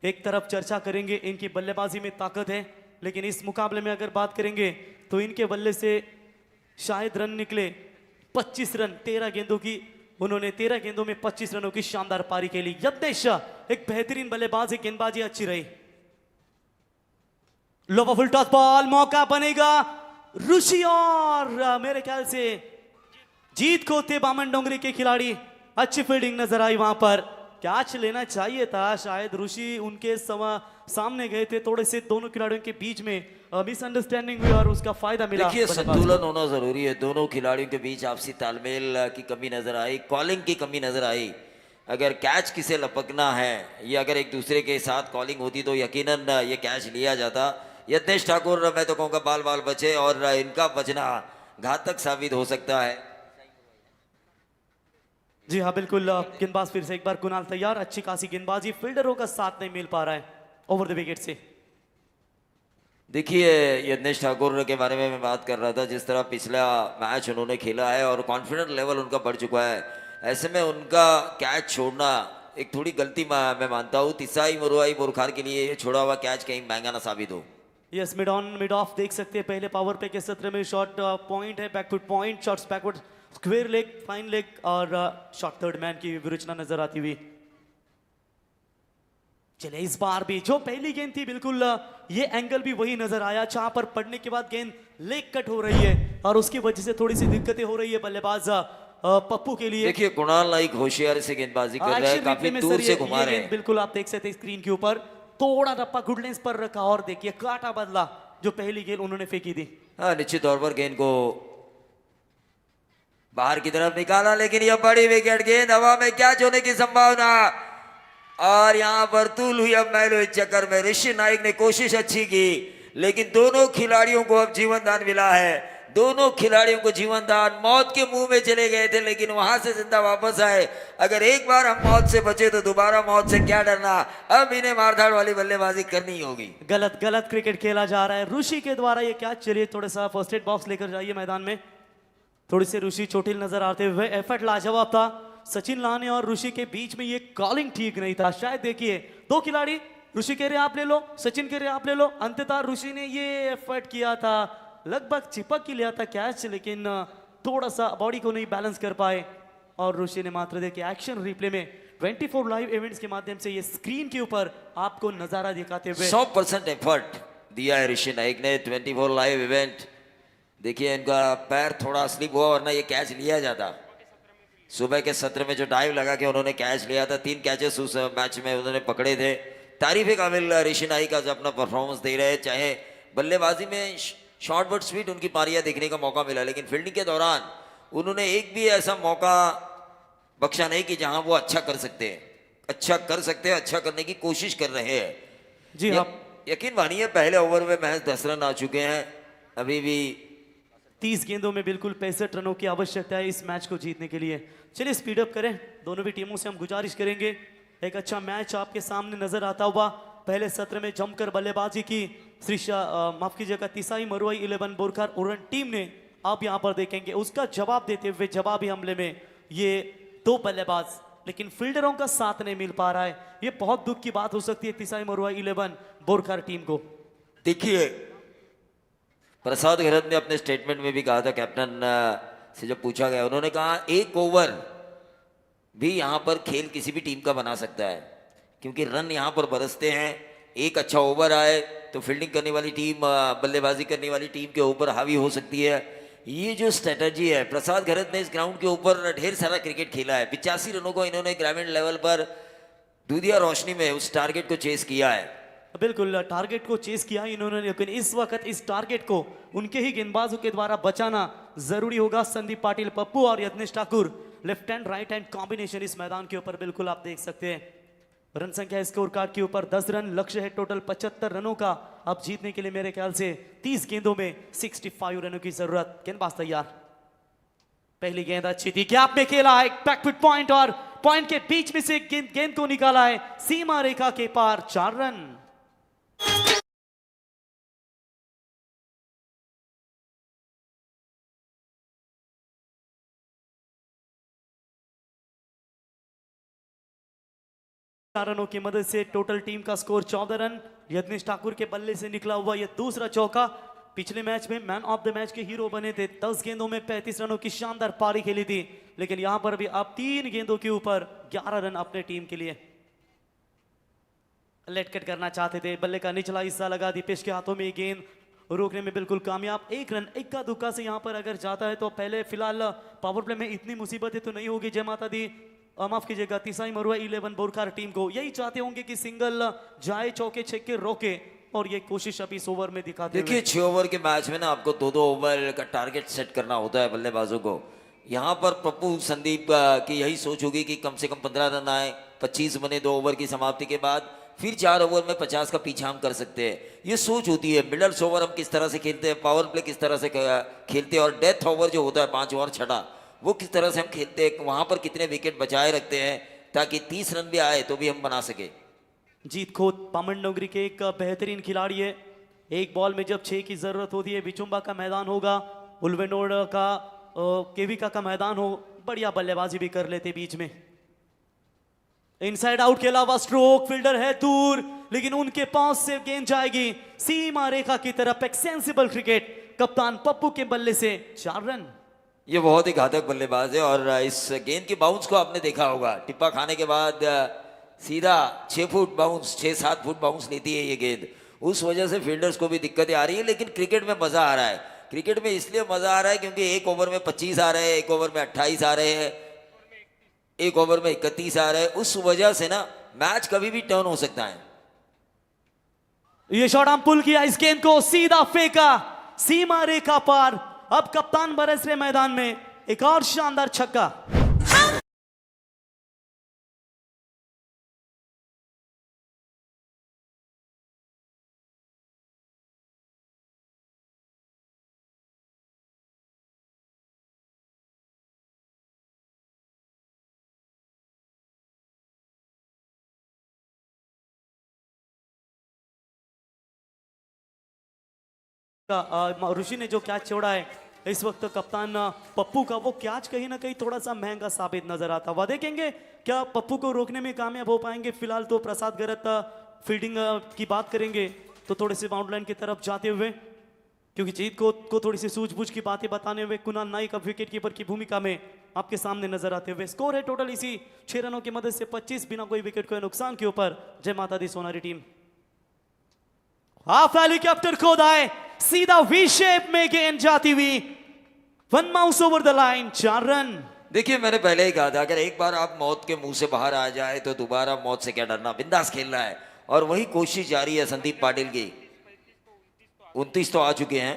एक तरफ चर्चा करेंगे, इनकी बल्लेबाजी में ताकत है, लेकिन इस मुकाबले में अगर बात करेंगे तो इनके बल्ले से शायद रन निकले 25 रन। 13 गेंदों की उन्होंने 13 गेंदों में 25 रनों की शानदार पारी खेली। यज्ञेश एक बेहतरीन बल्लेबाज है, गेंदबाजी अच्छी रही। लोवर फुल टॉस बॉल, मौका बनेगा ऋषि और मेरे ख्याल से जीत को थे बामन डोंगरी के खिलाड़ी। अच्छी फील्डिंग नजर आई वहां पर, कैच लेना चाहिए था, शायद ऋषि उनके सामने गए थे, थोड़े से दोनों खिलाड़ियों के बीच में मिसअंडरस्टैंडिंग हुई और उसका फायदा मिला। देखिए संतुलन होना जरूरी है, दोनों खिलाड़ियों के बीच आपसी तालमेल की कमी नजर आई, कॉलिंग की कमी नजर आई। अगर कैच किसे लपकना है या अगर एक दूसरे के साथ कॉलिंग होती तो यकीनन ये कैच लिया जाता। यज्ञेश ठाकुर मैं तो कहूँगा बाल बाल बचे और इनका बचना घातक साबित हो सकता है। जी हाँ बिल्कुल, गेंदबाज फिर से एक बार कुणाल तैयार, अच्छी खासी गेंदबाजी, फील्डरों का साथ नहीं मिल पा रहा है ओवर द विकेट से। देखिए यज्ञेश ठाकुर के बारे में मैं बात कर रहा था, जिस तरह पिछला मैच उन्होंने खेला है और कॉन्फिडेंस लेवल उनका बढ़ चुका है, ऐसे में उनका कैच छोड़ना एक थोड़ी गलती मैं मानता हूँ। तिसाई मुरुआई बोरखार के लिए छोड़ा हुआ कैच कहीं महंगा ना साबित हो। Yes, mid on mid off देख सकते हैं पहले पावर प्ले के सत्र में शॉट पॉइंट है, back foot point, shots backward, square leg, fine leg और शॉट थर्ड मैन की विवेचना नजर आती हुई। चले इस बार भी जो पहली गेंद थी बिल्कुल ये एंगल भी वही नजर आया, जहां पर पड़ने के बाद गेंद लेग कट हो रही है और उसकी वजह से थोड़ी सी दिक्कतें हो रही है बल्लेबाज पप्पू के लिए। देखिए कुणाल नाइक होशियारी से गेंदबाजी कर रहा है, एक्शन काफी रिप्ले में दूर सर से ये घुमा रहे गेंद हैं। बिल्कुल आप देख सकते हैं स्क्रीन के ऊपर, थोड़ा रप्पा गुड लेंस पर रखा और देखिए काटा बदला जो पहली गेंद उन्होंने फेंकी थी। हाँ निश्चित तौर पर गेंद को बाहर की तरफ निकाला, लेकिन यह बड़ी विकेट, गेंद हवा में कैच होने की संभावना, और यहां पर तूल हुई अब महल इस चक्कर में। ऋषि नाइक ने कोशिश अच्छी की, लेकिन दोनों खिलाड़ियों को अब जीवन दान मिला है। दोनों खिलाड़ियों को जीवन दान, मौत के मुंह में चले गए थे लेकिन वहां से जिंदा वापस आए। अगर एक बार हम मौत से बचे तो दोबारा मौत से क्या डरना। अब इन्हें मारधाड़ वाली बल्लेबाजी करनी होगी। गलत गलत क्रिकेट खेला जा रहा है ऋषि के द्वारा ये क्या। चलिए थोड़ा सा फर्स्ट एड बॉक्स लेकर जाइए मैदान में। थोड़ी से ऋषि चोटिल नजर आते हुए, एफर्ट लाजवाब था सचिन लाने और ऋषि के बीच में, ये कॉलिंग ठीक नहीं था शायद। देखिए दो खिलाड़ी, ऋषि कह रहे आप ले लो, सचिन कह रहे आप ले लो, अंततः ऋषि ने ये एफर्ट किया था, लगभग चिपक ही लिया था कैच, लेकिन थोड़ा सा बॉडी को नहीं बैलेंस कर पाए और ऋषि ने मात्र देखिए एक्शन रिप्ले में 24 लाइव इवेंट्स के माध्यम से ये स्क्रीन के ऊपर आपको नजारा दिखाते हुए 100% एफर्ट दिया है ऋषि नाइक ने। 24 लाइव इवेंट, देखिए इनका पैर थोड़ा स्लिप हुआ वरना ये कैच लिया जाता। सुबह के सत्र में जो डाइव लगा के उन्होंने कैच लिया था, 3 कैचेस उस मैच में उन्होंने पकड़े थे। तारीफ काबिल ऋषि नाइक आज अपना परफॉर्मेंस दे रहे हैं। चाहे बल्लेबाजी में शॉर्ट बट स्वीट उनकी पारियां देखने का मौका मिला, लेकिन फील्डिंग के दौरान उन्होंने एक भी ऐसा मौका बख्शा नहीं कि जहां वो अच्छा कर सकते हैं। अच्छा कर सकते हैं, अच्छा करने की कोशिश कर रहे हैं। जी हाँ, यकीन मानिए पहले ओवर में महज 10 रन आ चुके हैं। अभी भी 30 गेंदों में बिल्कुल 65 रनों की आवश्यकता है इस मैच को जीतने के लिए। चलिए स्पीड अप करें, दोनों भी टीमों से हम गुजारिश करेंगे। एक अच्छा मैच आपके सामने नजर आता हुआ। पहले सत्र में जमकर बल्लेबाजी की माफ कीजिएगा तिसाई मरुआई 11 बोरखार उरण टीम ने। आप यहां पर देखेंगे उसका जवाब देते हुए जवाबी हमले में ये 2 बल्लेबाज, लेकिन फील्डरों का साथ नहीं मिल पा रहा है। ये बहुत दुख की बात हो सकती है तिसाई मरुआई 11 बोरखार टीम को। देखिए प्रसाद गहरत ने अपने स्टेटमेंट में भी कहा था, कैप्टन से जब पूछा गया उन्होंने कहा 1 ओवर भी यहां पर खेल किसी भी टीम का बना सकता है, क्योंकि रन यहां पर बरसते हैं। एक अच्छा ओवर आए तो फील्डिंग करने वाली टीम, बल्लेबाजी करने वाली टीम के ऊपर हावी हो सकती है। ये जो स्ट्रेटजी है, प्रसाद गहरत ने इस ग्राउंड के ऊपर ढेर सारा क्रिकेट खेला है। 85 रनों को इन्होंने ग्रामीण लेवल पर दूधिया रोशनी में उस टारगेट को चेस किया है। बिल्कुल टारगेट को चेस किया इन्होंने, लेकिन इस वक्त इस टारगेट को उनके ही गेंदबाजों के द्वारा बचाना जरूरी होगा। संदीप पाटिल पप्पू और Yatnesh Thakur left hand right hand combination इस मैदान के ऊपर बिल्कुल आप देख सकते हैं। रन संख्या स्कोर कार्ड के ऊपर 10 रन, लक्ष्य है टोटल 75 रनों का। अब जीतने के लिए मेरे ख्याल से 30 गेंदों में 65 रनों की जरूरत। गेंदबाज तैयार, पहली गेंद अच्छी थी, गैप में खेला है, बैकफुट पॉइंट और पॉइंट के बीच में से गेंद को निकाला है सीमा रेखा के पार। 4 रन। रनों की मदद से टोटल टीम का स्कोर 14 रन। यत्नेश ठाकुर के बल्ले से निकला हुआ यह दूसरा चौका। पिछले मैच में मैन ऑफ द मैच के हीरो बने थे। 10 गेंदों में 35 रनों की शानदार पारी खेली थी, लेकिन यहां पर भी अब 3 गेंदों के ऊपर 11 रन अपने टीम के लिए। लेट कट करना चाहते थे, बल्ले का निचला हिस्सा लगा दीपेश के हाथों में, गेंद रोकने में बिल्कुल कामयाब। 1 रन इक्का दुक्का से यहां पर अगर जाता है तो पहले फिलहाल पावर प्ले में इतनी मुसीबतें तो नहीं होगी। जय माता दी, माफ कीजिएगा तिसाई मरुआ 11 बोरखार टीम को यही चाहते होंगे कि सिंगल जाए, चौके छक्के रोके, और ये कोशिश अभी इस ओवर में दिखाते हैं। देखिए 6 ओवर के मैच में ना आपको 2-2 ओवर का टारगेट सेट करना होता है बल्लेबाजों को। यहाँ पर पप्पू संदीप की यही सोच होगी कि कम से कम 15 रन आए, 25 बने 2 ओवर की समाप्ति के बाद, फिर 4 ओवर में 50 का पीछा हम कर सकते हैं। ये सोच होती है। मिडल ओवर हम किस तरह से खेलते हैं, पावर प्ले किस तरह से खेलते हैं, और डेथ ओवर जो होता है 5 ओवर छठा, वो किस तरह से हम खेलते हैं, वहां पर कितने विकेट बचाए रखते हैं ताकि 30 रन भी आए तो भी हम बना सके। जीत खोत पामंड नगरी के एक बेहतरीन खिलाड़ी है। एक बॉल में जब 6 की जरूरत होती है, बिचुम्बा का मैदान होगा, उल्वेनोड का केविका का मैदान हो, बढ़िया बल्लेबाजी भी कर लेते बीच में। इनसाइड आउट खेला हुआ स्ट्रोक, फील्डर है दूर, लेकिन उनके पास से गेंद जाएगी सीमा रेखा की तरफ। एक सेंसिबल क्रिकेट कप्तान पप्पू के बल्ले से 4 रन। ये बहुत ही घातक बल्लेबाज है, और इस गेंद की बाउंस को आपने देखा होगा। टिप्पा खाने के बाद सीधा 6 फुट बाउंस, 6-7 फुट बाउंस लेती है ये गेंद। उस वजह से फील्डर्स को भी दिक्कतें आ रही है, लेकिन क्रिकेट में मजा आ रहा है। क्रिकेट में इसलिए मजा आ रहा है क्योंकि एक ओवर में 25 आ रहे हैं, एक ओवर में 28 आ रहे हैं, एक ओवर में 31 आ रहे हैं। उस वजह से ना मैच कभी भी टर्न हो सकता है। ये शॉट हम पुल किया, इस गेंद को सीधा फेंका सीमा रेखा पार। अब कप्तान बरस रहे मैदान में, एक और शानदार छक्का। ऋषि ने जो कैच छोड़ा है इस वक्त कप्तान पप्पू का, वो कैच कहीं ना कहीं थोड़ा सा महंगा साबित नजर आता। वह देखेंगे क्या पप्पू को रोकने में कामयाब हो पाएंगे। फिलहाल तो प्रसाद गरत फील्डिंग की बात करेंगे तो थोड़े से बाउंड लाइन की तरफ जाते हुए, क्योंकि जीत को थोड़ी सी सूझबूझ की बातें बताने हुए कुणाल नाइक अब विकेट कीपर की भूमिका में आपके सामने नजर आते हुए। स्कोर है टोटल इसी 6 रनों की मदद से 25 बिना कोई विकेट को नुकसान के ऊपर जय माता दी सोनारी टीम। हाफ हेलीकॉप्टर खोदा है, सीधा वी शेप में गेंद जाती हुई, one mouse over the line, 4 run. देखिए मैंने पहले ही कहा था अगर एक बार आप मौत के मुंह से बाहर आ जाए तो दोबारा मौत से क्या डरना, बिंदास खेलना है। और वही कोशिश जारी है संदीप पाटिल की। 29 तो आ चुके हैं।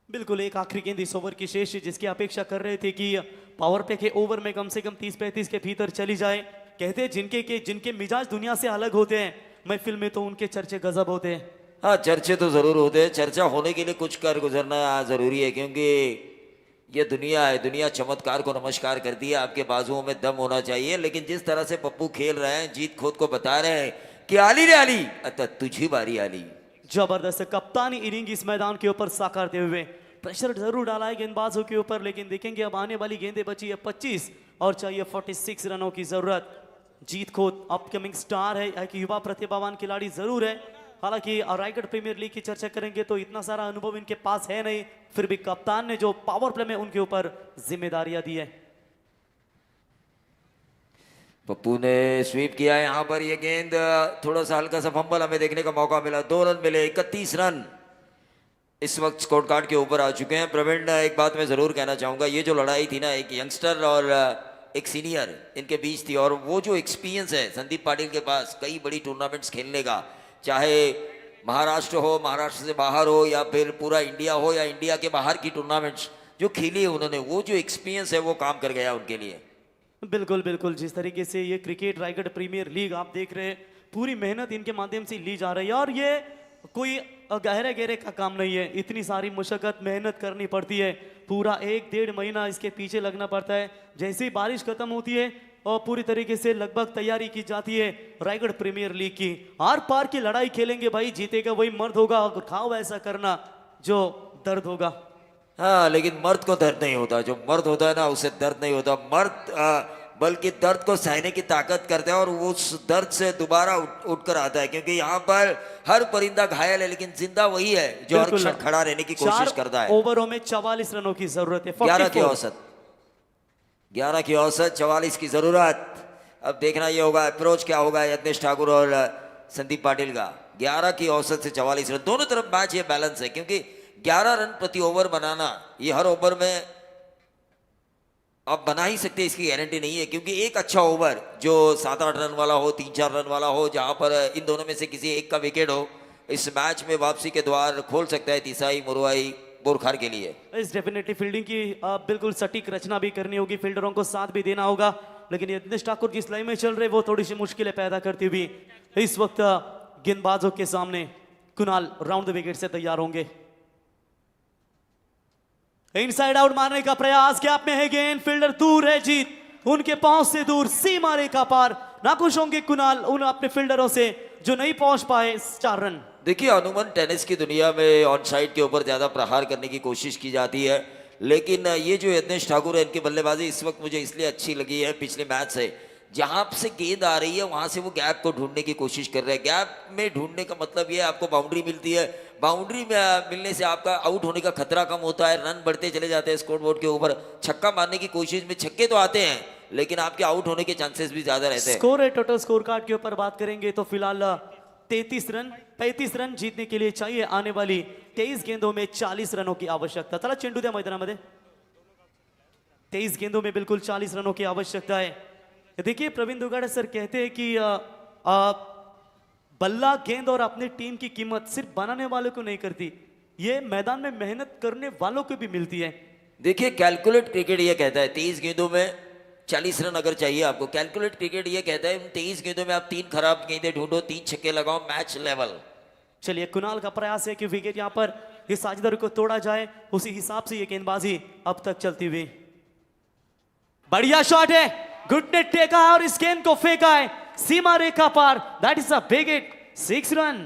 बिल्कुल एक आखिरी गेंद इस ओवर की शेष, जिसकी अपेक्षा कर रहे थे कि पावर प्ले के ओवर में कम से कम 30-35 के भीतर चली जाए। कहते हैं जिनके मिजाज दुनिया से अलग होते हैं, महफिल में तो उनके चर्चे गजब होते हैं। हाँ चर्चे तो जरूर होते हैं, चर्चा होने के लिए कुछ कर गुजरना जरूरी है, क्योंकि ये दुनिया है, दुनिया चमत्कार को नमस्कार करती है। आपके बाजुओं में दम होना चाहिए। लेकिन जिस तरह से पप्पू खेल रहे हैं, जीत खुद को बता रहे हैं कि आली रे आली, अतः तुझी बारी आली। जबरदस्त कप्तानी इनिंग इस मैदान के ऊपर साकारते हुए, प्रेशर जरूर डाला है गेंदबाजों के ऊपर, लेकिन देखेंगे अब आने वाली गेंदें बची है 25 और चाहिए 46 रनों की जरूरत। जीत खुद अपकमिंग स्टार है, एक युवा प्रतिभावान खिलाड़ी जरूर है। हालांकि रायगढ़ प्रीमियर लीग की चर्चा करेंगे तो इतना सारा अनुभव इनके पास है नहीं, फिर भी कप्तान ने जो पावर प्ले में उनके ऊपर जिम्मेदारियां दी है। पप्पू ने स्वीप किया है यहाँ पर। ये गेंद थोड़ा सा हल्का सा फंबल हमें देखने का मौका मिला। 2 रन मिले, 31 रन इस वक्त स्कोर कार्ड के ऊपर आ चुके हैं। प्रवीण एक बात मैं जरूर कहना चाहूंगा, ये जो लड़ाई थी ना एक यंगस्टर और एक सीनियर इनके बीच थी, और वो जो एक्सपीरियंस है संदीप पाटिल के पास कई बड़ी टूर्नामेंट्स खेलने का, चाहे महाराष्ट्र हो, महाराष्ट्र से बाहर हो, या फिर पूरा इंडिया हो, या इंडिया के बाहर की टूर्नामेंट्स जो खेली है उन्होंने, वो जो एक्सपीरियंस है वो काम कर गया उनके लिए। बिल्कुल बिल्कुल, जिस तरीके से ये क्रिकेट रायगढ़ प्रीमियर लीग आप देख रहे हैं, पूरी मेहनत इनके माध्यम से ली जा रही है। और ये कोई गहरे गहरे का काम नहीं है, इतनी सारी मुशक्कत मेहनत करनी पड़ती है। पूरा 1-1.5 महीना इसके पीछे लगना पड़ता है। जैसे ही बारिश खत्म होती है और पूरी तरीके से लगभग तैयारी की जाती है रायगढ़ प्रीमियर लीग की। आर पार की लड़ाई खेलेंगे भाई, जीतेगा वही मर्द होगा, और खाओ ऐसा करना जो दर्द होगा। हाँ लेकिन मर्द को दर्द नहीं होता, जो मर्द होता है ना उसे दर्द नहीं होता। मर्द बल्कि दर्द को सहने की ताकत करते हैं और वो उस दर्द से दोबारा उठकर आता है, क्योंकि यहाँ पर हर परिंदा घायल है लेकिन जिंदा वही है जो हर क्षण खड़ा रहने की कोशिश करता है। ओवरों में 44 रनों की जरूरत है, 11 की औसत 44 की जरूरत। अब देखना ये होगा अप्रोच क्या होगा यज्ञेश ठाकुर और संदीप पाटिल का। 11 की औसत से 44 रन, दोनों तरफ मैच ये बैलेंस है, क्योंकि 11 रन प्रति ओवर बनाना, ये हर ओवर में आप बना ही सकते, इसकी गारंटी नहीं है। क्योंकि एक अच्छा ओवर जो 7-8 रन वाला हो, 3-4 रन वाला हो, जहां पर इन दोनों में से किसी एक का विकेट हो, इस मैच में वापसी के द्वार खोल सकता है तिसाई मुरवाई बोरखार के लिए। इस डेफिनेटली फील्डिंग की बिल्कुल सटीक रचना भी करनी होगी, फील्डरों को साथ भी देना होगा। लेकिन यज्ञेश ठाकुर जिस लाइन में चल रहे वो थोड़ी सी मुश्किलें पैदा करती हुई इस वक्त गेंदबाजों के सामने कुणाल राउंड द विकेट से तैयार होंगे। इनसाइड आउट मारने का प्रयास, गैप में है गेंद, फील्डर दूर है, जीत उनके पहुंच से दूर, सीमा रेखा पार। नाखुश होंगे कुणाल उन अपने फील्डरों से जो नहीं पहुंच पाए। 4 रन। देखिए अमूमन टेनिस की दुनिया में ऑन साइड के ऊपर ज्यादा प्रहार करने की कोशिश की जाती है, लेकिन ये जो यज्ञेश ठाकुर है इनकी बल्लेबाजी इस वक्त मुझे इसलिए अच्छी लगी है पिछले मैच से, जहां से गेंद आ रही है वहां से वो गैप को ढूंढने की कोशिश कर रहे हैं। गैप में ढूंढने का मतलब ये आपको बाउंड्री मिलती है, बाउंड्री में मिलने से आपका आउट होने का खतरा कम होता है, रन बढ़ते चले जाते हैं स्कोर बोर्ड के ऊपर। छक्का मारने की कोशिश में छक्के तो आते हैं लेकिन आपके आउट होने के चांसेस भी ज्यादा रहते हैं। स्कोर है टोटल स्कोर कार्ड के ऊपर बात करेंगे तो फिलहाल 33 रन, 35 रन जीतने के लिए चाहिए आने वाली 23 गेंदों में 40 रनों की आवश्यकता। चला चेंडू द्या मैदानामध्ये। 23 गेंदों में बिल्कुल 40 रनों की आवश्यकता है। देखिए प्रवीण दुगाड़े सर कहते हैं कि बल्ला, गेंद और अपनी टीम की कीमत सिर्फ बनाने वालों को नहीं करती, ये मैदान में मेहनत करने वालों को भी मिलती है। देखिए कैलकुलेट क्रिकेट ये कहता है 23 गेंदों में 40 रन अगर चाहिए आपको, कैलकुलेट क्रिकेट ये कहता है 23 गेंदों में आप 3 खराब गेंदें ढूंढो, 3 छक्के लगाओ, मैच लेवल। चलिए कुणाल का प्रयास है कि विकेट यहां पर इस साझेदारी को तोड़ा जाए, उसी हिसाब से ये गेंदबाजी अब तक चलती हुई। बढ़िया शॉट है, गुड नेट टेका है और इस गेंद को फेंका है सीमा रेखा पार। That is a big hit, 6 run.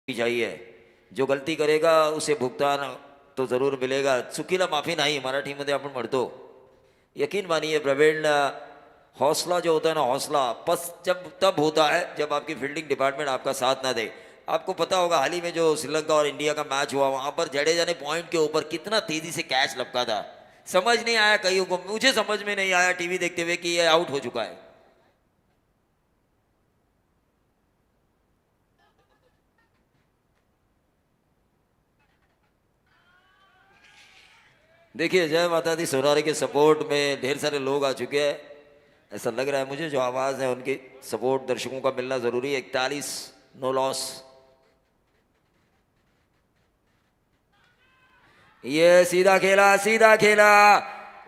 चाहिए, जो गलती करेगा उसे भुगतान तो जरूर मिलेगा, चुकीला माफी नाही मराठीमध्ये आपण म्हणतो। यकीन मानिए प्रवीण, हौसला जो होता है ना, हौसला बस जब तब होता है जब आपकी फील्डिंग डिपार्टमेंट आपका साथ ना दे। आपको पता होगा हाल ही में जो श्रीलंका और इंडिया का मैच हुआ, वहां पर जडेजा ने पॉइंट के ऊपर कितना तेजी से कैच लपका था। समझ नहीं आया कईयों को, मुझे समझ में नहीं आया टीवी देखते हुए कि ये आउट हो चुका है। देखिए जय माता दी सोनारी के सपोर्ट में ढेर सारे लोग आ चुके हैं, ऐसा लग रहा है मुझे। जो आवाज़ है उनकी सपोर्ट दर्शकों का मिलना जरूरी है। 41 नो लॉस। ये सीधा खेला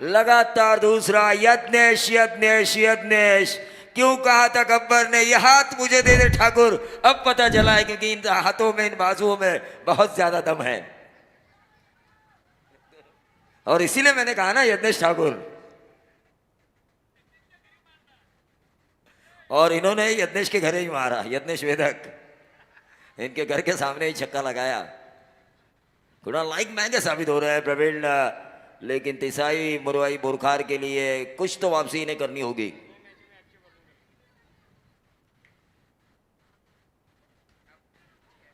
लगातार दूसरा। यत्नेश यत्नेश यत्नेश, क्यों कहा था गब्बर ने ये हाथ मुझे दे दे ठाकुर, अब पता चला है क्योंकि इन हाथों में, इन बाजुओं में बहुत ज्यादा दम है, और इसीलिए मैंने कहा ना यत्नेश ठाकुर। और इन्होंने यत्नेश के घर ही मारा, यत्नेश वेदक इनके घर के सामने ही छक्का लगाया। थोड़ा लाइक महंगे साबित हो रहा है प्रवीण, लेकिन तिसाई मुरवाई बोरखार के लिए कुछ तो वापसी इन्हें करनी होगी।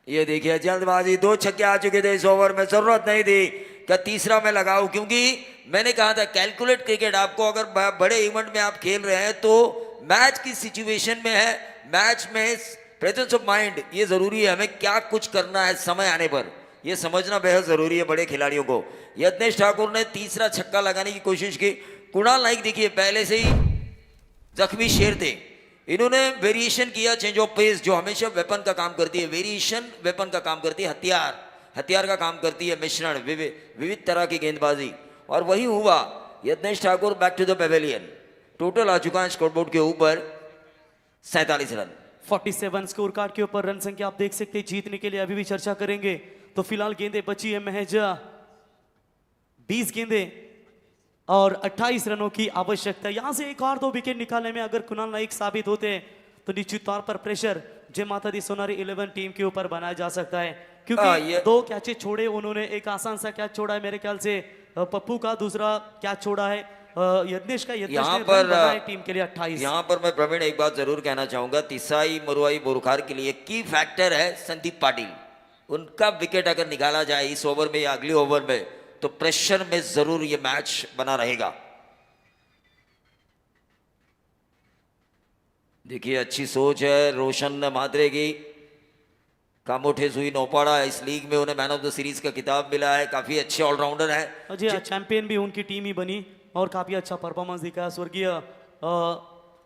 ये देखिए जल्दबाजी, 2 छक्के आ चुके थे इस ओवर में, जरूरत नहीं थी क्या तीसरा मैं लगाऊं, क्योंकि मैंने कहा था कैलकुलेट क्रिकेट आपको अगर बड़े इवेंट में आप खेल रहे हैं तो मैच की सिचुएशन में है, मैच में प्रेजेंस ऑफ माइंड ये जरूरी है, हमें क्या कुछ करना है समय आने पर, ये समझना बेहद जरूरी है बड़े खिलाड़ियों को। यत्नेश ठाकुर ने तीसरा छक्का लगाने की कोशिश की। कुणाल नाइक देखिए पहले से ही जख्मी शेर थे, इन्होंने वेरिएशन किया, चेंज ऑफ पेस जो हमेशा वेपन का काम करती है, वेरिएशन वेपन का काम करती है, हथियार का काम करती है, मिश्रण विविध तरह की गेंदबाजी, और वही हुआ। Yatnesh Thakur back to the pavilion, total आ चुका है स्कोरबोर्ड के ऊपर 47 रन। 47 स्कोर कार्ड के ऊपर रन संख्या आप देख सकते हैं। जीतने के लिए अभी भी चर्चा करेंगे, तो फिलहाल गेंदें बची है महज 20 गेंदें और 28 रनों की आवश्यकता। यहां से एक और 2 विकेट निकालने में अगर कुणाल नाइक साबित होते हैं तो निश्चित तौर पर प्रेशर जय माता दी सोनारी 11 टीम के ऊपर बनाया जा सकता है, क्योंकि 2 कैचे छोड़े उन्होंने। एक आसान सा कैच छोड़ा है मेरे ख्याल से पप्पू का, दूसरा कैच छोड़ा है यज्ञेश का। यहाँ पर टीम के लिए 28। यहाँ पर मैं प्रवीण एक बात जरूर कहना चाहूंगा, तिसाई मुरवाई बोरखार के लिए की फैक्टर है संदीप पाटिल। उनका विकेट अगर निकाला जाए इस ओवर में या अगले ओवर में तो प्रेशर में जरूर ये मैच बना रहेगा। देखिए अच्छी सोच है रोशन म्हात्रे की, कामोठे सुई नौपाड़ा, इस लीग में उन्हें मैन ऑफ द सीरीज का खिताब मिला है, काफी अच्छे ऑलराउंडर है। जी चैंपियन भी उनकी टीम ही बनी और काफी अच्छा परफॉर्मेंस दिखाया। स्वर्गीय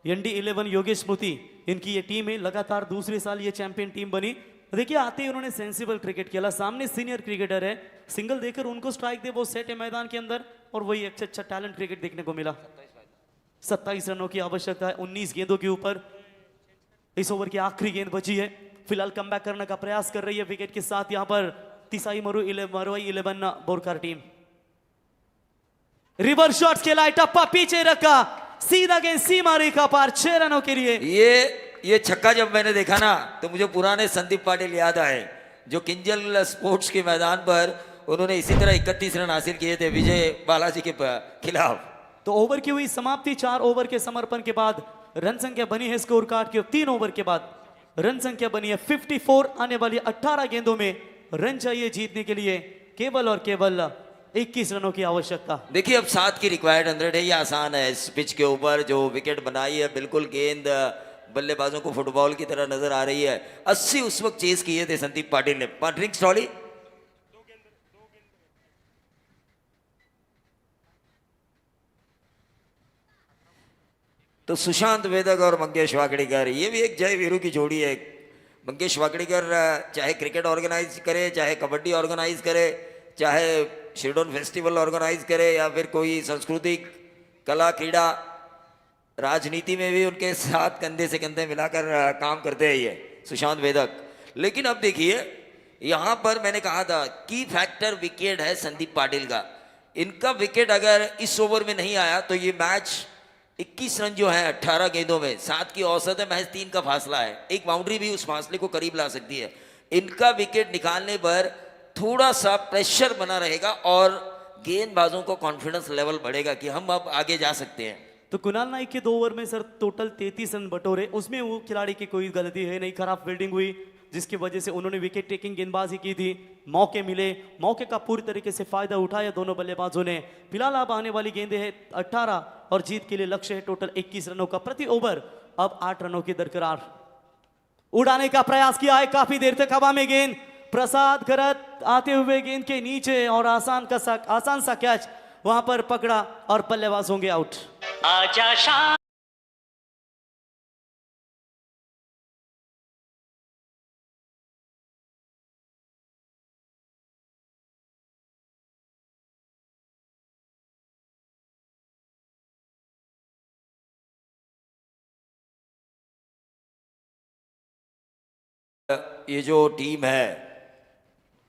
ND11 योगेश स्मृति इनकी ये टीम है, लगातार दूसरे साल ये चैंपियन टीम बनी। देखिए आते ही उन्होंने सेंसिबल क्रिकेट खेला, सामने सीनियर क्रिकेटर है, सिंगल देकर उनको स्ट्राइक दे वो सेट है मैदान के अंदर, और वही अच्छा टैलेंट क्रिकेट देखने को मिला। 27 रनों की आवश्यकता है 19 गेंदों के ऊपर। इस ओवर की आखिरी गेंद बची है, फिलहाल कमबैक करने का प्रयास कर रही है विकेट के साथ यहाँ पर तिसाई मरवाई 11 बोरखार टीम। रिवर्स शॉट्स खेला, टप्पा पीछे रखा, सीधा गेंद सीमा रेखा पार, 6 रनों के लिए। ये छक्का जब मैंने देखा ना तो मुझे पुराने संदीप पाटिल याद आए, जो किंजल स्पोर्ट्स के मैदान पर उन्होंने इसी तरह 31 रन हासिल किए थे विजय बालाजी के खिलाफ। तो ओवर की हुई समाप्ति, 4 ओवर के समर्पण के बाद रन संख्या बनी है स्कोर कार्ड की। 3 ओवर के बाद रन संख्या बनी है 54। आने वाली 18 गेंदों में रन चाहिए जीतने के लिए, केवल और केवल 21 रनों की आवश्यकता। देखिए अब 7 की रिक्वायर्ड 100 है, ये आसान है। इस पिच के ऊपर जो विकेट बनाई है, बिल्कुल गेंद बल्लेबाजों को फुटबॉल की तरह नजर आ रही है। 80 उस वक्त चेस किए थे संदीप पाटिल ने। ड्रिंक्स ट्रॉली तो सुशांत वेदक और मंगेश वाकड़ीकर, ये भी एक जय वीरू की जोड़ी है। मंगेश वाकड़ीकर चाहे क्रिकेट ऑर्गेनाइज करे, चाहे कबड्डी ऑर्गेनाइज करे, चाहे शिरडोन फेस्टिवल ऑर्गेनाइज करे, या फिर कोई सांस्कृतिक कला क्रीड़ा राजनीति में भी उनके साथ कंधे से कंधे मिलाकर काम करते हैं ये सुशांत वेदक। लेकिन अब देखिए यहाँ पर मैंने कहा था की फैक्टर विकेट है संदीप पाटिल का। इनका विकेट अगर इस ओवर में नहीं आया तो ये मैच 21 रन जो है 18 गेंदों में, 7 की औसत है, महज 3 का फासला है। एक बाउंड्री भी उस फासले को करीब ला सकती है। इनका विकेट निकालने पर थोड़ा सा प्रेशर बना रहेगा और गेंदबाजों को कॉन्फिडेंस लेवल बढ़ेगा कि हम अब आगे जा सकते हैं। तो कुणाल नाइक के 2 ओवर में सर टोटल 33 रन बटोरे, उसमें वो खिलाड़ी की कोई गलती है नहीं, खराब फील्डिंग हुई जिसकी वजह से उन्होंने विकेट टेकिंग गेंदबाजी की थी। मौके मिले, मौके का पूरी तरीके से फायदा उठाया दोनों बल्लेबाजों ने। फिलहाल अब आने वाली गेंदें हैं 18 और जीत के लिए लक्ष्य है टोटल 21 रनों का। प्रति ओवर अब 8 रनों की दरकरार। उड़ाने का प्रयास किया है, काफी देर तक हवा में गेंद, प्रसाद खरत आते हुए गेंद के नीचे और आसान सा कैच वहां पर पकड़ा और बल्लेबाज होंगे आउट। आजा शाम ये जो टीम है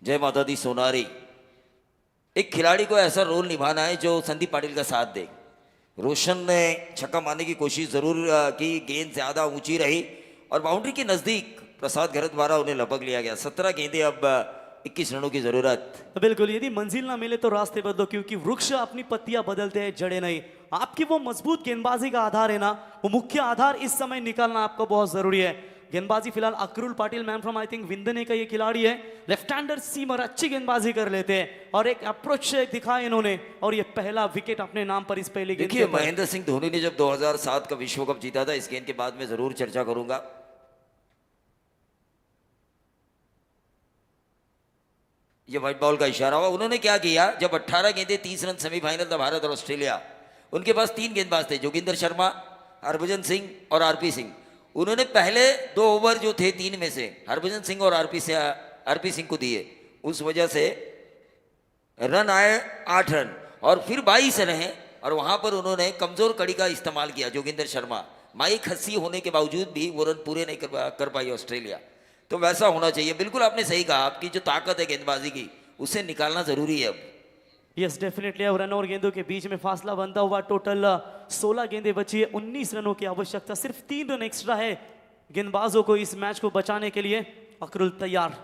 जय माता दी सोनारी, एक खिलाड़ी को ऐसा रोल निभाना है जो संदीप पाटिल का साथ दे। रोशन ने छक्का मारने की कोशिश जरूर की, गेंद ज्यादा ऊंची रही और बाउंड्री के नजदीक प्रसाद घरत द्वारा उन्हें लपक लिया गया। 17 गेंदें, अब 21 रनों की जरूरत। बिल्कुल, यदि मंजिल ना मिले तो रास्ते बदलो, क्योंकि वृक्ष अपनी पत्तियां बदलते हैं, जड़े नहीं। आपकी वो मजबूत गेंदबाजी का आधार है ना, वो मुख्य आधार इस समय निकालना आपको बहुत जरूरी है। गेंदबाजी फिलहाल Akrul Patil, man from I think विंदने का ये खिलाड़ी है, लेफ्ट हैंडर सीमर, अच्छी गेंदबाजी कर लेते हैं और एक अप्रोच दिखाया इन्होंने और ये पहला विकेट अपने नाम पर इस पहले गेंद। देखिए महेंद्र सिंह धोनी ने जब 2007 का विश्व कप जीता था, इस गेंद के बाद में जरूर चर्चा करूंगा। ये व्हाइट बॉल का इशारा हुआ। उन्होंने क्या किया, जब 18 गेंदें 30 रन सेमीफाइनल था भारत और ऑस्ट्रेलिया, उनके पास 3 गेंदबाज थे, जोगिंदर शर्मा, हरभजन सिंह और आरपी सिंह। उन्होंने पहले 2 ओवर जो थे 3 में से हरभजन सिंह और आरपी सिंह को दिए, उस वजह से रन आए 8 रन और फिर 22 रहे और वहां पर उन्होंने कमजोर कड़ी का इस्तेमाल किया। जोगिंदर शर्मा, माइक हस्सी होने के बावजूद भी वो रन पूरे नहीं कर पाई ऑस्ट्रेलिया। तो वैसा होना चाहिए। बिल्कुल आपने सही कहा, आपकी जो ताकत है गेंदबाजी की उसे निकालना जरूरी है अब। Yes definitely. अब रन और गेंदों के बीच में फासला बनता हुआ टोटल 16 गेंदें बची है, 19 रनों की आवश्यकता। सिर्फ 3 रन एक्स्ट्रा है गेंदबाजों को इस मैच को बचाने के लिए। अक्रुल तैयार,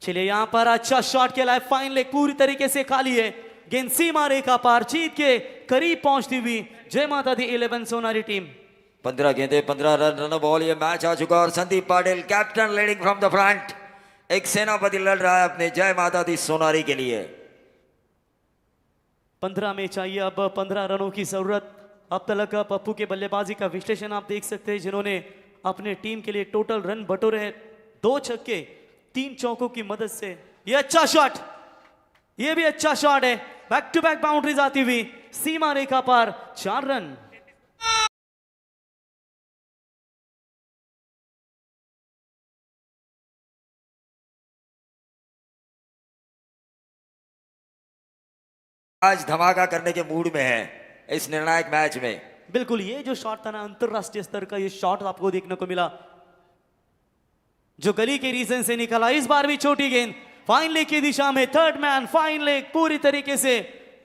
चलिए यहां पर अच्छा शॉट खेला है, फाइन लेग पूरी तरीके से खाली है, गेंद सीमा रेखा पार, जीत के करीब पहुंचती हुई जय माता दी 11 सोनारी टीम। 15 गेंदे 15 रन, रन बॉल, ये मैच आ चुका और Sandeep Patil captain leading from the front. एक सेनापति लड़ रहा है अपने जय माता दी सोनारी के लिए। 15 में चाहिए अब 15 रनों की जरूरत। अब तक पप्पू के बल्लेबाजी का विश्लेषण आप देख सकते हैं, जिन्होंने अपने टीम के लिए टोटल रन बटोरे हैं 2 छक्के 3 चौकों की मदद से। ये अच्छा शॉट, ये भी अच्छा शॉट है, बैक टू बैक बाउंड्रीज आती हुई सीमा रेखा पार, 4 रन। आज धमाका करने के मूड में है इस निर्णायक मैच में। बिल्कुल, ये जो शॉट था ना, अंतरराष्ट्रीय स्तर का ये शॉट आपको देखने को मिला, जो गली के रीजन से निकला। इस बार भी छोटी गेंद फाइन लेग की दिशा में, थर्ड मैन फाइन लेग पूरी तरीके से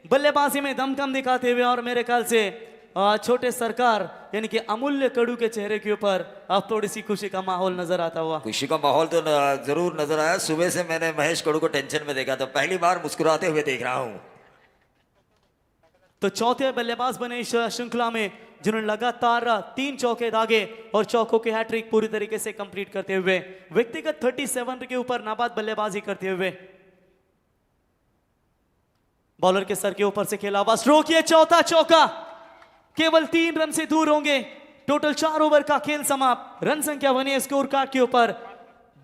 बल्लेबाजी में दमखम दिखाते हुए और मेरे ख्याल से छोटे सरकार यानी कि अमूल्य कड़ू के चेहरे के ऊपर अब थोड़ी सी खुशी का माहौल नजर आता हुआ। खुशी का माहौल तो जरूर नजर आया। सुबह से मैंने महेश कड़ू को टेंशन में देखा था, पहली बार मुस्कुराते हुए देख रहा हूं। तो चौथे बल्लेबाज बने इस श्रृंखला में जिन्होंने लगातार 3 चौके दागे और चौकों की हैट्रिक पूरी तरीके से कंप्लीट करते हुए व्यक्तिगत 37 के ऊपर नाबाद बल्लेबाजी करते हुए बॉलर के सर के ऊपर से खेला हुआ स्ट्रोक, ये चौथा चौका केवल 3 रन से दूर होंगे। टोटल 4 ओवर का खेल समाप्त। रन संख्या बनी स्कोर कार्ड के ऊपर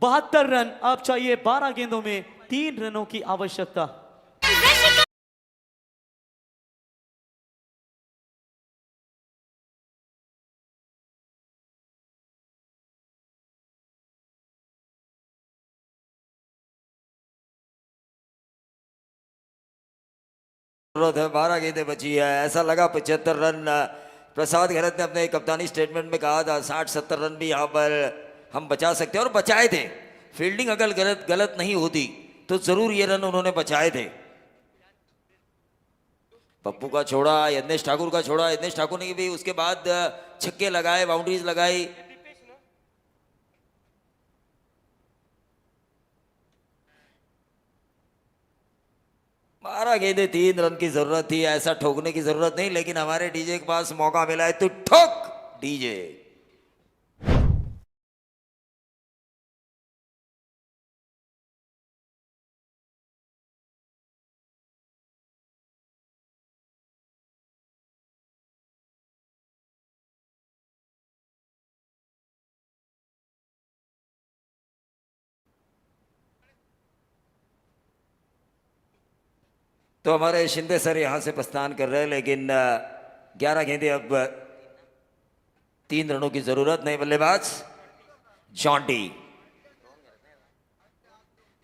72 रन। अब चाहिए 12 गेंदों में 3 रनों की आवश्यकता। जरूरत है, 12 गेंदें बची है। ऐसा लगा 75 रन प्रसाद घरत ने अपने कप्तानी स्टेटमेंट में कहा था 60-70 रन भी यहाँ पर हम बचा सकते हैं और बचाए थे। फील्डिंग अगर गलत नहीं होती तो जरूर ये रन उन्होंने बचाए थे। पप्पू का छोड़ा, यज्ञेश ठाकुर का छोड़ा, यज्ञेश ठाकुर ने भी उसके बाद छक्के लगाए, बाउंड्रीज लगाई। बारह गेंदे 3 रन की जरूरत थी, ऐसा ठोकने की जरूरत नहीं, लेकिन हमारे डीजे के पास मौका मिला है तो ठोक डीजे। तो हमारे शिंदे सर यहां से प्रस्थान कर रहे हैं, लेकिन 11 गेंदे, अब 3 रनों की जरूरत। नहीं बल्लेबाज जॉन्टी,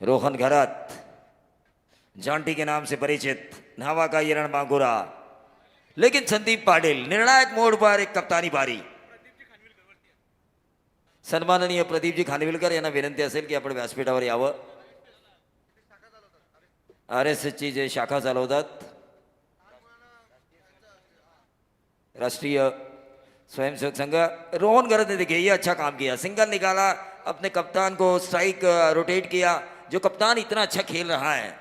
रोहन घरत, जॉन्टी के नाम से परिचित, नावा का ये रण मांगुरा। लेकिन संदीप पाटिल निर्णायक मोड़ पर एक कप्तानी बारी। सन्माननीय प्रदीपजी खानविलकर यांना विनंती असेल की आपण व्यासपीठावर यावं। RSSची जे शाखा चालवतात, राष्ट्रीय स्वयंसेवक संघ, रोहन घरत ने देखिए ये अच्छा काम किया, सिंगल निकाला, अपने कप्तान को स्ट्राइक रोटेट किया। जो कप्तान इतना अच्छा खेल रहा है,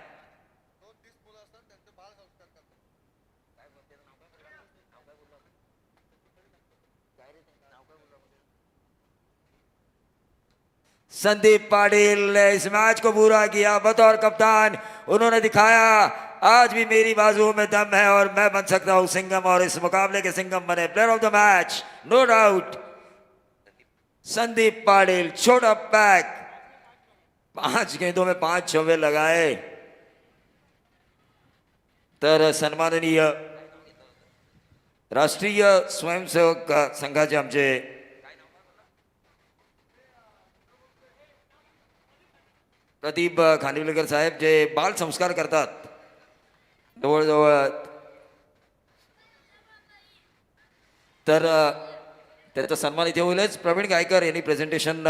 संदीप पाटिल ने इस मैच को पूरा किया बतौर कप्तान। उन्होंने दिखाया आज भी मेरी बाजुओं में दम है और मैं बन सकता हूं सिंघम, और इस मुकाबले के सिंघम बने। Player of the match no doubt Sandeep Patil. छोटा पैक, 5 गेंदों में 5 छक्के लगाए। तर सन्माननीय राष्ट्रीय स्वयंसेवक संघाचे आमचे प्रदीप खानविलकर साहेब जे बाल संस्कार करतात, जवळजवळ तर त्याचा सन्मान इथे होईलच। प्रवीण गायकर यांनी प्रेझेंटेशन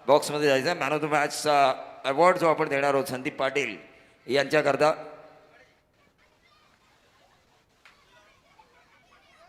बॉक्समध्ये जायचं। मॅन ऑफ द मॅचचा अवॉर्ड जो आपण देणार आहोत संदीप पाटिल यांच्याकरता